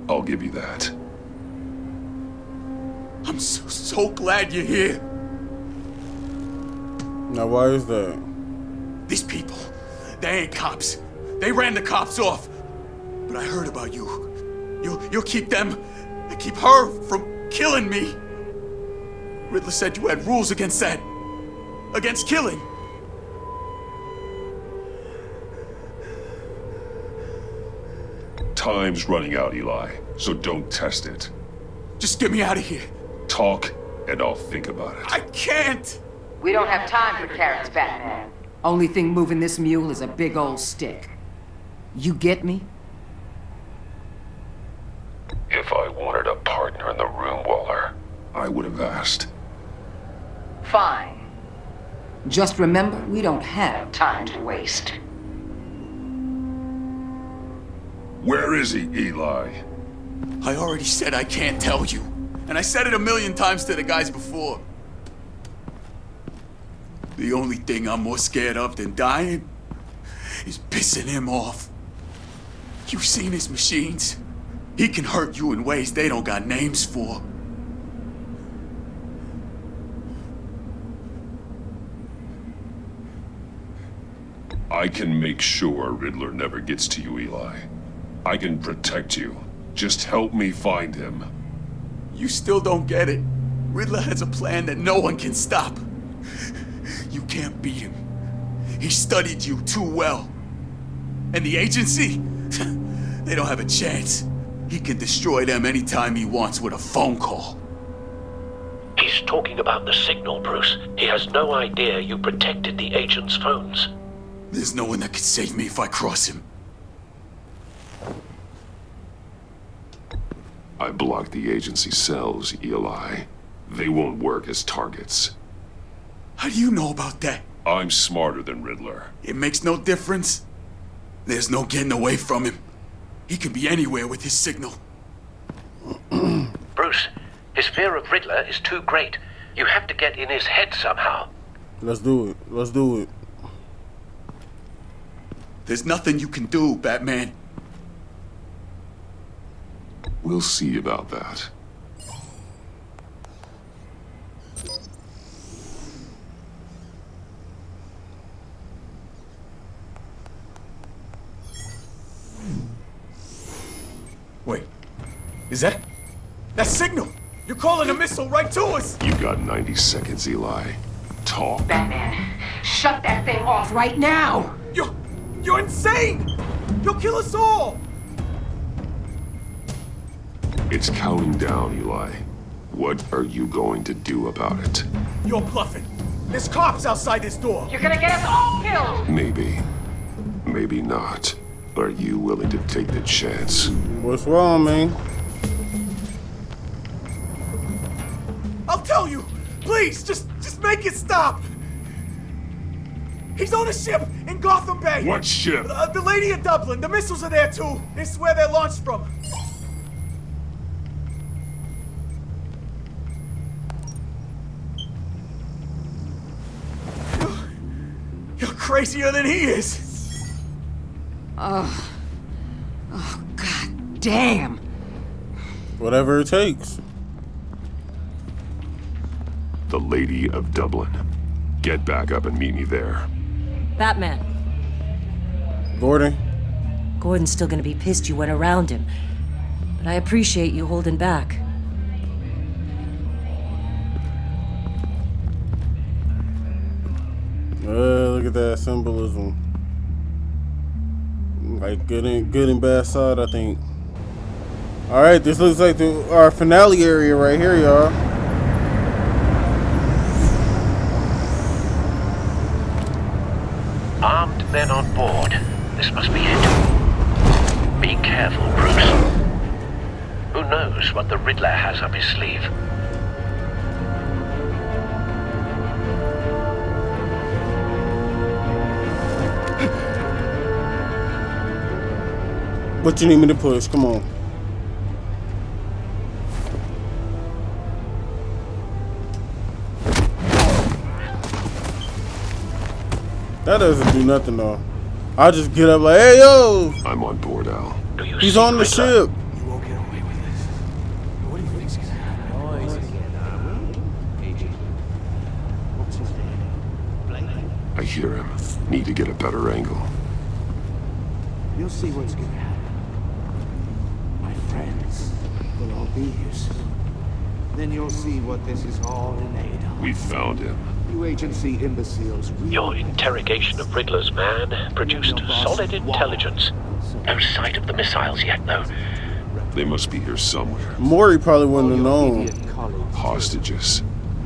I'll give you that. I'm so glad you're here. Now, why is that? These people, they ain't cops. They ran the cops off. But I heard about you. You'll keep them, and keep her from killing me. Riddler said you had rules against that. Against killing. Time's running out, Eli, so don't test it. Just get me out of here. Talk, and I'll think about it. I can't! We don't have time for carrots, Batman. Only thing moving this mule is a big old stick. You get me? If I wanted a partner in the room, Waller, I would have asked. Fine. Just remember, we don't have time to waste. Where is he, Eli? I already said I can't tell you. And I said it 1,000,000 times to the guys before. The only thing I'm more scared of than dying is pissing him off. You've seen his machines. He can hurt you in ways they don't got names for. I can make sure Riddler never gets to you, Eli. I can protect you. Just help me find him. You still don't get it. Riddler has a plan that no one can stop. You can't beat him. He studied you too well. And the agency? They don't have a chance. He can destroy them anytime he wants with a phone call. He's talking about the signal, Bruce. He has no idea you protected the agent's phones. There's no one that can save me if I cross him. I blocked the agency cells, Eli. They won't work as targets. How do you know about that? I'm smarter than Riddler. It makes no difference. There's no getting away from him. He can be anywhere with his signal. Bruce, his fear of Riddler is too great. You have to get in his head somehow. Let's do it. Let's do it. There's nothing you can do, Batman. We'll see about that. Wait, is that signal? You're calling a missile right to us! You got 90 seconds, Eli. Talk. Batman, shut that thing off right now! You're insane! You'll kill us all! It's counting down, Eli. What are you going to do about it? You're bluffing. There's cops outside this door. You're gonna get us all killed! Maybe. Maybe not. Are you willing to take the chance? What's wrong, man? I'll tell you! Please, just make it stop! He's on a ship in Gotham Bay! What ship? The Lady of Dublin. The missiles are there, too. It's where they're launched from. You're crazier than he is! Oh, god damn! Whatever it takes. The Lady of Dublin. Get back up and meet me there. Batman. Gordon. Gordon's still gonna be pissed you went around him. But I appreciate you holding back. Look at that symbolism. Like good and bad side, I think. Alright, this looks like our finale area right here, y'all. Armed men on board. This must be it. Be careful, Bruce. Who knows what the Riddler has up his sleeve? What you need me to push? Come on. That doesn't do nothing though. I'll just get up like, hey yo! I'm on board, Al. He's on the ship. You won't get away with this. What do you think's gonna happen? I hear him. Need to get a better angle. You'll see what's gonna happen. My friends will all be here soon. Then you'll see what this is all in aid of. We found him. You agency imbeciles. Your interrogation of Riddler's man produced solid intelligence. No sight of the missiles yet, though. They must be here somewhere. Maury probably wouldn't have known. Hostages.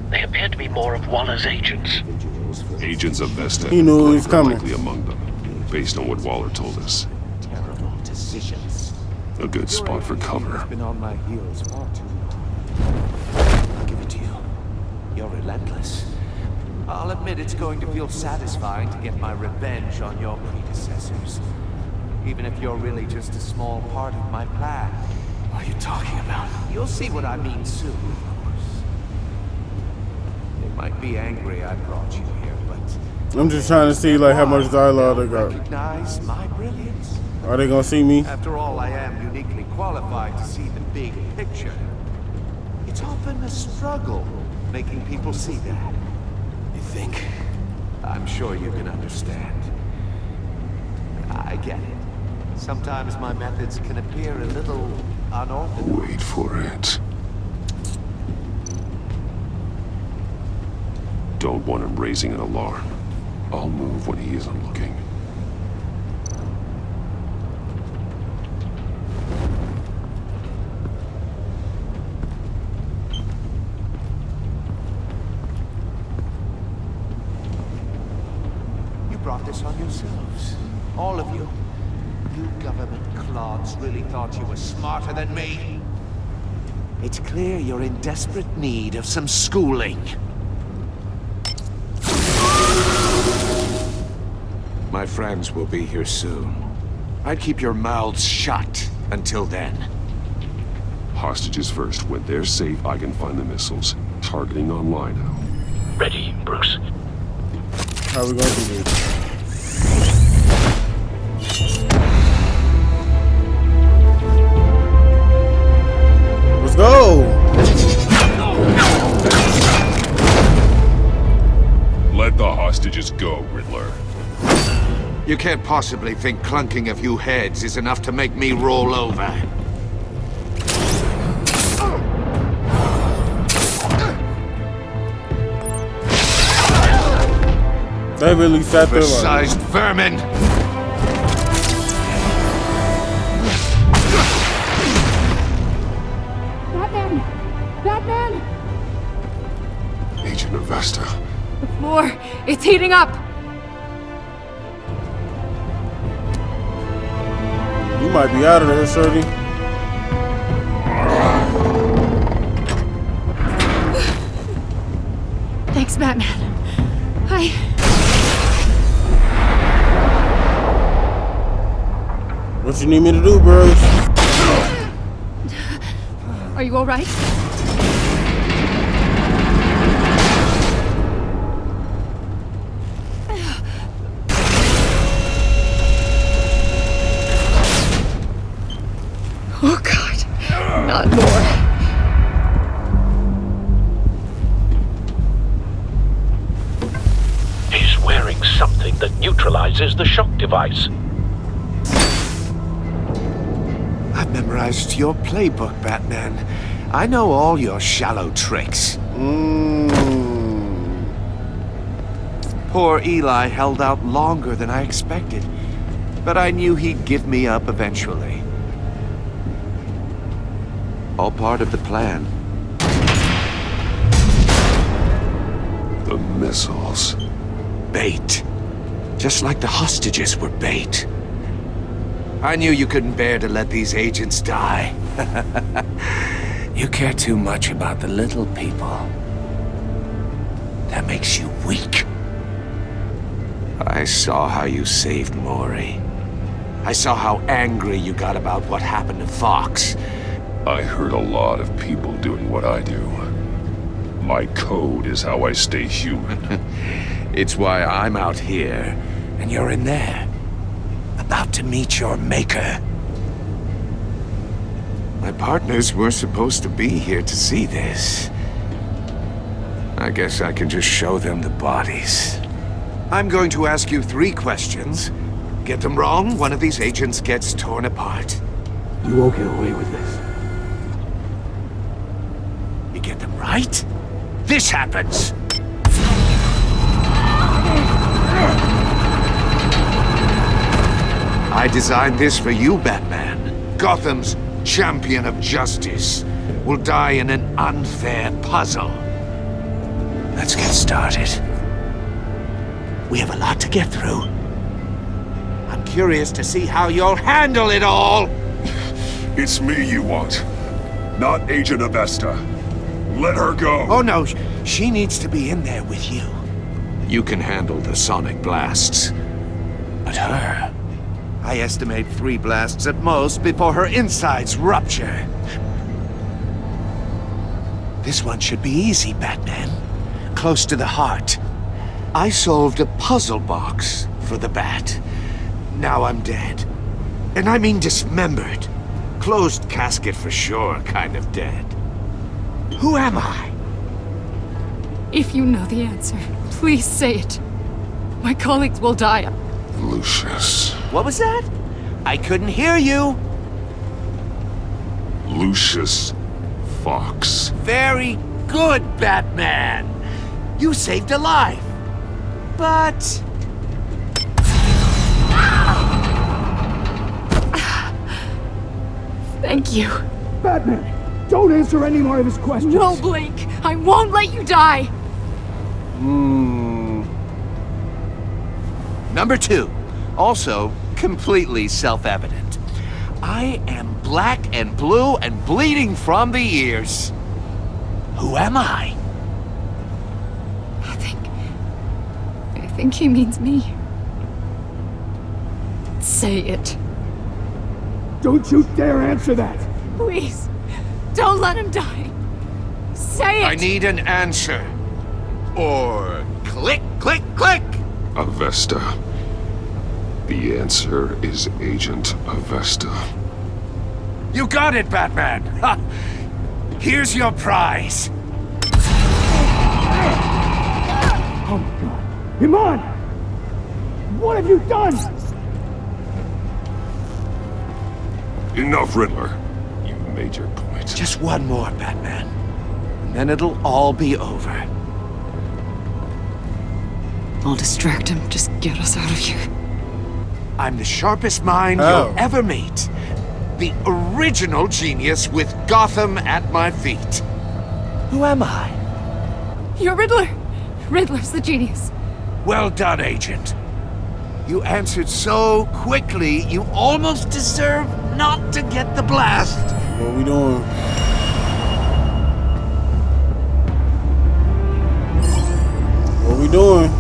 They appear to be more of Waller's agents. Agents of Vesta. He knew he was coming. Likely among them, based on what Waller told us. Terrible decisions. A good spot for cover. Been on my heels far too long. I'll give it to you. You're relentless. I'll admit it's going to feel satisfying to get my revenge on your predecessors. Even if you're really just a small part of my plan. What are you talking about? You'll see what I mean soon, of course. They might be angry I brought you here, but... I'm just trying to see like how much dialogue they got. Recognize my brilliance. Are they gonna see me? After all, I am uniquely qualified to see the big picture. It's often a struggle making people see that. You think? I'm sure you can understand. I get it. Sometimes my methods can appear a little unorthodox. Wait for it. Don't want him raising an alarm. I'll move when he isn't looking. You brought this on yourselves. All of you. You government clods really thought you were smarter than me. It's clear you're in desperate need of some schooling. My friends will be here soon. I'd keep your mouths shut until then. Hostages first. When they're safe, I can find the missiles. Targeting online now. Ready, Bruce. How are we gonna do this? Let's go! Let the hostages go, Riddler. You can't possibly think clunking a few heads is enough to make me roll over. They really sat there like... Sized vermin! Batman! Batman! Agent Avesta. The floor, it's heating up! You might be out of there, Shorty. Thanks, Batman. What you need me to do, bros? Are you all right? Oh, God. Not more. He's wearing something that neutralizes the shock device. I've memorized your playbook, Batman. I know all your shallow tricks. Poor Eli held out longer than I expected, but I knew he'd give me up eventually. All part of the plan. The missiles. Bait. Just like the hostages were bait. I knew you couldn't bear to let these agents die. You care too much about the little people. That makes you weak. I saw how you saved Maury. I saw how angry you got about what happened to Fox. I heard a lot of people doing what I do. My code is how I stay human. It's why I'm out here, and you're in there. About to meet your maker. My partners were supposed to be here to see this. I guess I can just show them the bodies. I'm going to ask you 3 questions. Get them wrong, one of these agents gets torn apart. You won't get away with this. You get them right, this happens! I designed this for you, Batman. Gotham's champion of justice will die in an unfair puzzle. Let's get started. We have a lot to get through. I'm curious to see how you'll handle it all. It's me you want, not Agent Avesta. Let her go. Oh no, she needs to be in there with you. You can handle the sonic blasts. But her... I estimate 3 blasts at most before her insides rupture. This one should be easy, Batman. Close to the heart. I solved a puzzle box for the Bat. Now I'm dead. And I mean dismembered. Closed casket for sure, kind of dead. Who am I? If you know the answer, please say it. My colleagues will die. Lucius. What was that? I couldn't hear you. Lucius Fox. Very good, Batman. You saved a life. But... Thank you. Batman, don't answer any more of his questions. No, Blake. I won't let you die. Number 2, also completely self-evident. I am black and blue and bleeding from the ears. Who am I? I think he means me. Say it. Don't you dare answer that! Please, don't let him die. Say it! I need an answer. Or click, click, click! Avesta. The answer is Agent Avesta. You got it, Batman! Ha! Here's your prize. Oh my god. Iman! What have you done? Enough, Riddler. You've made your point. Just one more, Batman. And then it'll all be over. I'll distract him. Just get us out of here. I'm the sharpest mind you'll ever meet. The original genius with Gotham at my feet. Who am I? You're Riddler. Riddler's the genius. Well done, Agent. You answered so quickly, you almost deserve not to get the blast. What we doing? What we doing?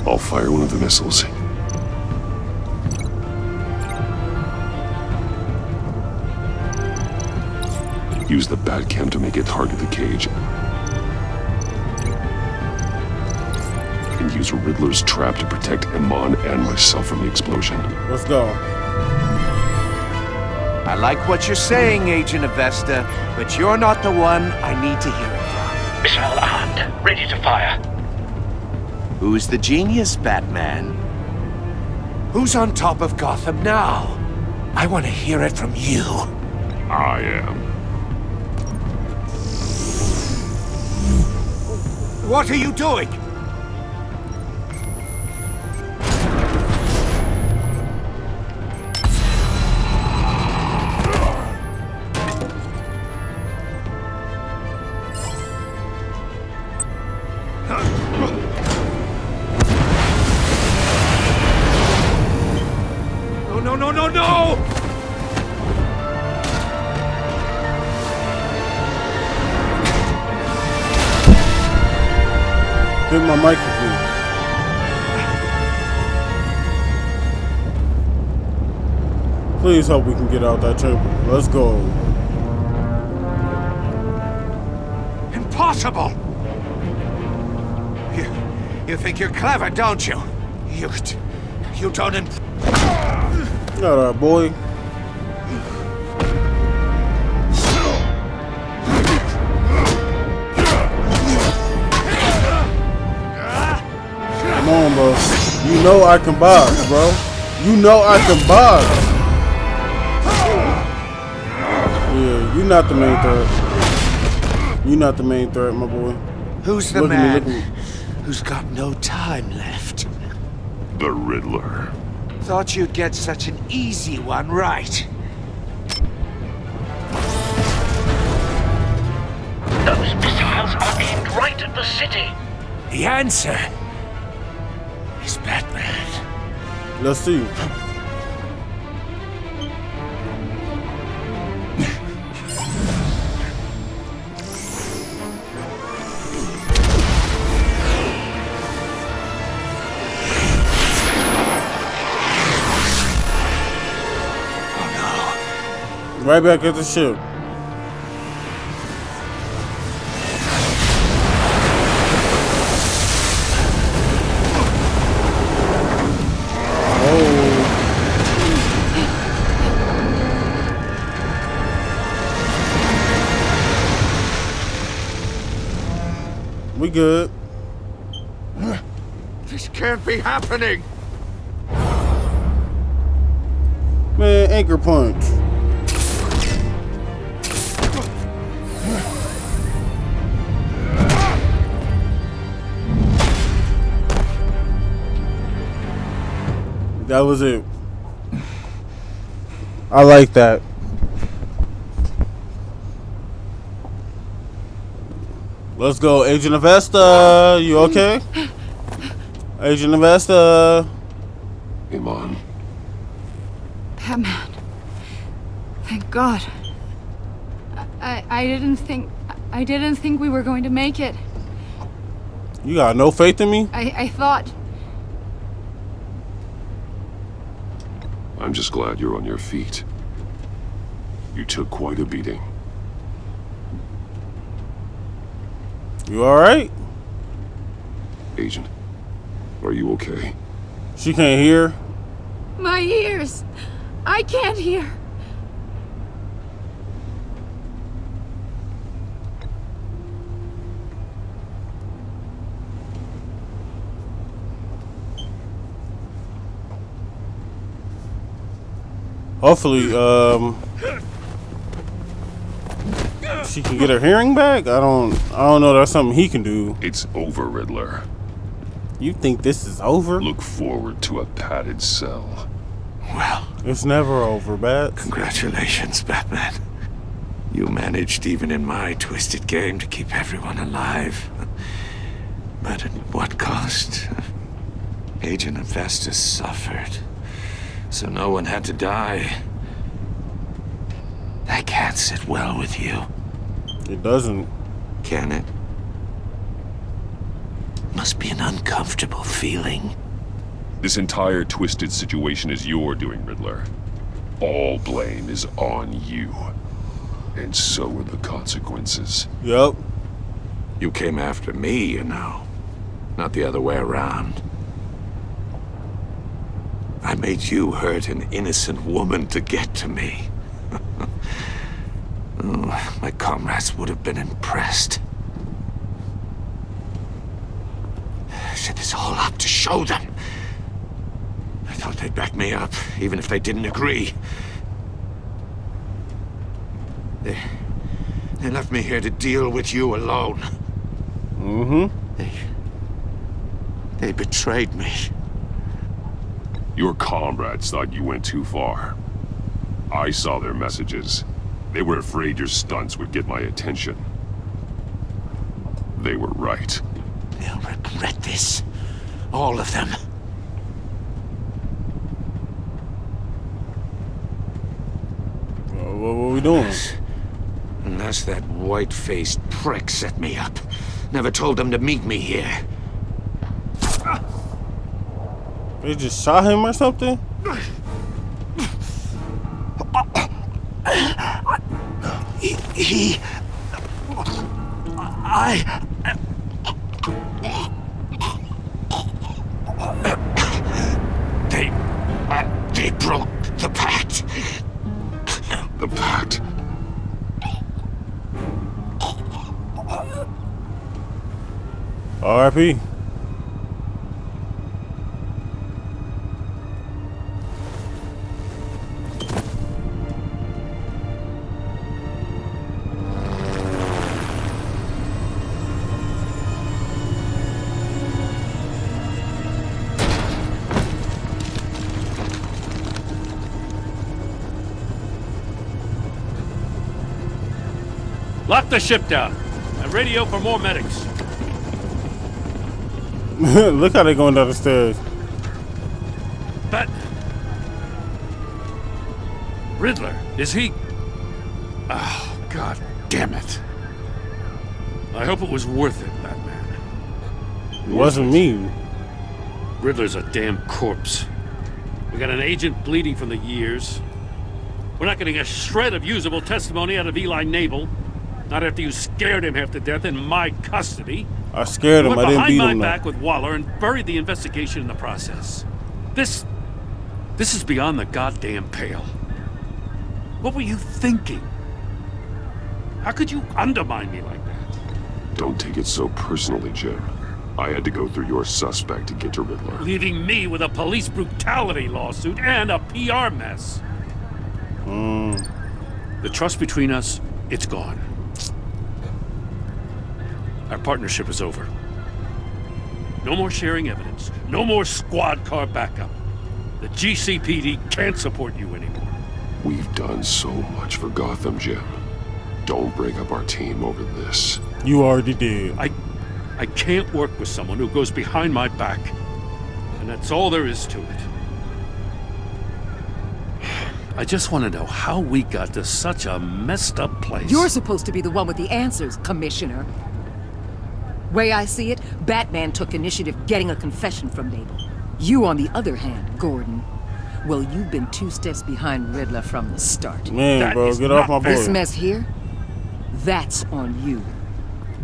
I'll fire one of the missiles. Use the Batcam to make it target the cage. And use Riddler's trap to protect Iman and myself from the explosion. Let's go. I like what you're saying, Agent Avesta, but you're not the one I need to hear it from. Missile armed, ready to fire. Who's the genius, Batman? Who's on top of Gotham now? I want to hear it from you. I am. What are you doing? No! Hit my microphone. Please hope we can get out that chamber. Let's go. Impossible! You think you're clever, don't you? You don't Alright, boy. Come on, bro. You know I can box, bro. You know I can box. Yeah, you're not the main threat. You're not the main threat, my boy. Who's the man who's got no time left? The Riddler. Thought you'd get such an easy one right. Those missiles are aimed right at the city. The answer is Batman. Let's see. Right back at the ship. We good. This can't be happening. Man, anchor punch. That was it. I like that. Let's go, Agent Avesta. You okay? Agent Avesta. Iman. Batman. Thank God. I didn't think we were going to make it. You got no faith in me? I thought. I'm just glad you're on your feet. You took quite a beating. You alright? Agent, are you okay? She can't hear. My ears. I can't hear. Hopefully, she can get her hearing back. I don't know. That's something he can do. It's over, Riddler. You think this is over? Look forward to a padded cell. Well, it's never over, Bats. Congratulations, Batman. You managed, even in my twisted game, to keep everyone alive. But at what cost? Agent Avesta suffered, so no one had to die. That can't sit well with you. It doesn't. Can it? Must be an uncomfortable feeling. This entire twisted situation is your doing, Riddler. All blame is on you. And so are the consequences. Yep. You came after me, you know. Not the other way around. I made you hurt an innocent woman to get to me. Oh, my comrades would have been impressed. I set this all up to show them. I thought they'd back me up, even if they didn't agree. They left me here to deal with you alone. Mm-hmm. They betrayed me. Your comrades thought you went too far. I saw their messages. They were afraid your stunts would get my attention. They were right. They'll regret this. All of them. What were we doing? Unless that white-faced prick set me up. Never told them to meet me here. They just shot him or something? They broke the pact. The pact? R.I.P. Lock the ship down. And radio for more medics. Look how they're going down the stairs. But Riddler, is he? Oh, God damn it. I hope it was worth it, Batman. It wasn't me. Riddler's a damn corpse. We got an agent bleeding from the years. We're not getting a shred of usable testimony out of Eli Nabel. Not after you scared him half to death in my custody. I scared him. I didn't beat him. Behind my back with Waller and buried the investigation in the process. This is beyond the goddamn pale. What were you thinking? How could you undermine me like that? Don't take it so personally, Jim. I had to go through your suspect to get to Riddler. Leaving me with a police brutality lawsuit and a PR mess. The trust between us, it's gone. Our partnership is over. No more sharing evidence. No more squad car backup. The GCPD can't support you anymore. We've done so much for Gotham, Jim. Don't break up our team over this. You already did. I can't work with someone who goes behind my back. And that's all there is to it. I just want to know how we got to such a messed up place. You're supposed to be the one with the answers, Commissioner. Way I see it, Batman took initiative getting a confession from Nabel. You, on the other hand, Gordon, well, you've been 2 steps behind Riddler from the start. Man, bro, get off my boy. This mess here, that's on you.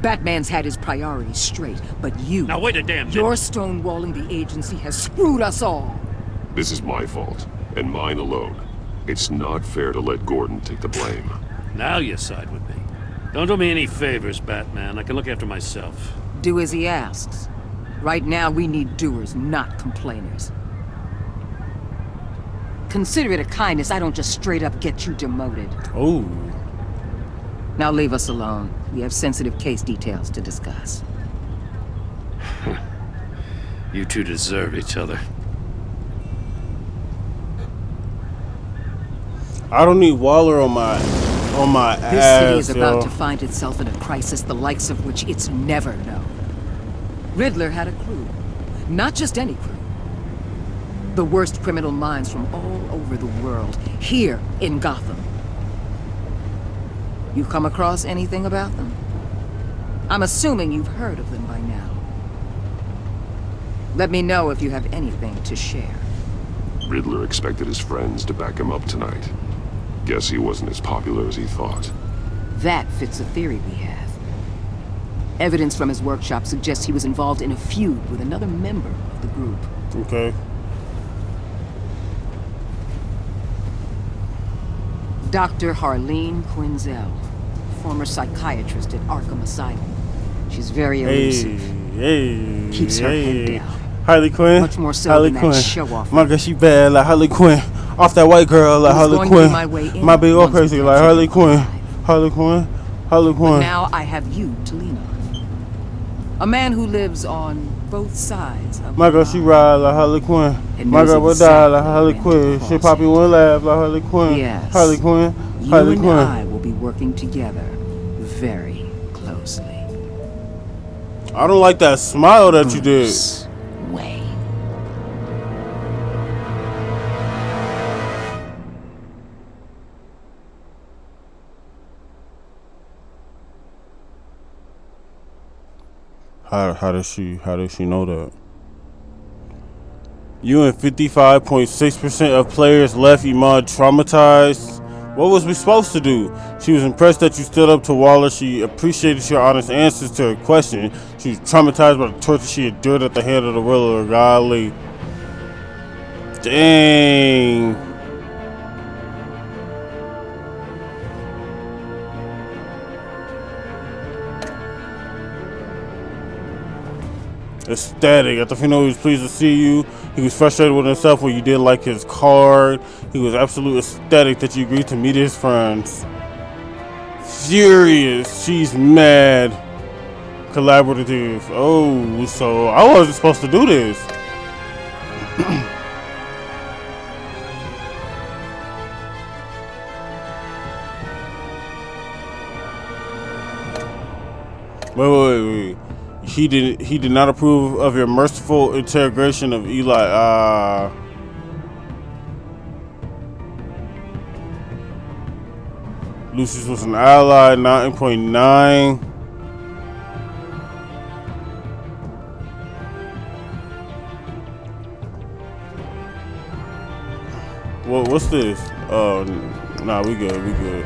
Batman's had his priorities straight, but you... Now wait a damn minute. Your stonewalling the agency has screwed us all. This is my fault, and mine alone. It's not fair to let Gordon take the blame. Now you side with me. Don't do me any favors, Batman. I can look after myself. Do as he asks. Right now, we need doers, not complainers. Consider it a kindness I don't just straight up get you demoted. Oh. Now leave us alone. We have sensitive case details to discuss. You two deserve each other. I don't need Waller on my This ass, city is about yo. to find itself in a crisis the likes of which it's never known. Riddler had a crew. Not just any crew. The worst criminal minds from all over the world, here in Gotham. You come across anything about them? I'm assuming you've heard of them by now. Let me know if you have anything to share. Riddler expected his friends to back him up tonight. Guess he wasn't as popular as he thought. That fits a theory we have. Evidence from his workshop suggests he was involved in a feud with another member of the group. Okay. Dr. Harleen Quinzel, former psychiatrist at Arkham Asylum. She's very elusive. Keeps her head down. Harley Quinn. Much more so Harley than Quinn. that show-off. My God, she bad like Harley Quinn. Off that white girl like I was Harley going to Quinn. my way in My big all once we crazy got like to Harley the Quinn. Harley Quinn. Harley But Quinn. now I have you to lean on. A man who lives on both sides of My girl, she ride like Harley Quinn. And My knows girl will die exactly like Harley when to Quinn. cross She poppy one laugh like Harley Quinn. Yes. Harley Quinn. You Harley and Quinn. I will be working together very closely. I don't like that smile that you did. Wayne. How does she know that? You and 55.6% of players left Iman traumatized. What was we supposed to do? She was impressed that you stood up to Waller. She appreciated your honest answers to her question. She was traumatized by the torture she endured at the hand of the Riddler. Golly. Dang. Ecstatic. At the funeral, he was pleased to see you. He was frustrated with himself when you didn't like his card. He was absolutely ecstatic that you agreed to meet his friends. Furious. She's mad. Collaborative. Oh, so I wasn't supposed to do this. Wait. He did not approve of your merciful interrogation of Eli. Lucius was an ally, 9.9. What's this? Oh, nah, we good.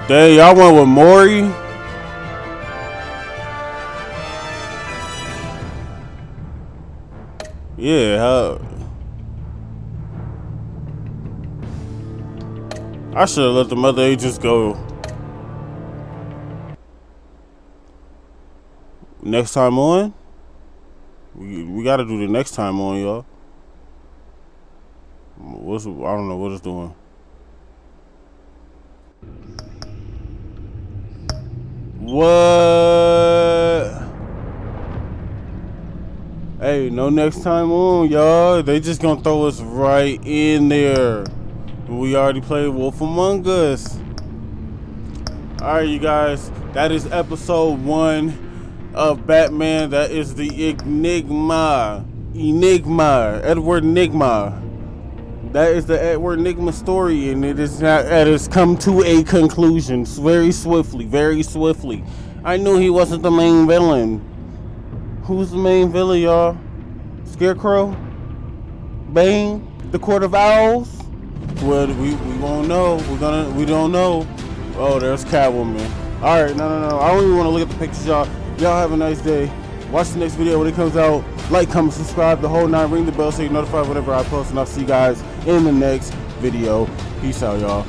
Dang, y'all went with Maury? Yeah, how? I should have let the other agents go. Next time on? We gotta do the next time on, y'all. I don't know what it's doing. What? Hey, Hey, no next time on, y'all. They just gonna throw us right in there. We already played Wolf Among Us. Alright, you guys. That is episode 1 of Batman. That is the Enigma. Edward Enigma. That is the Edward Enigma story, and it has come to a conclusion very swiftly. I knew he wasn't the main villain. Who's the main villain, y'all? Scarecrow? Bane? The Court of Owls? Well, we won't know. We don't know. Oh, there's Catwoman. Alright, no. I don't even want to look at the pictures, y'all. Y'all have a nice day. Watch the next video when it comes out. Like, comment, subscribe, the whole 9. Ring the bell so you're notified whenever I post. And I'll see you guys in the next video. Peace out, y'all.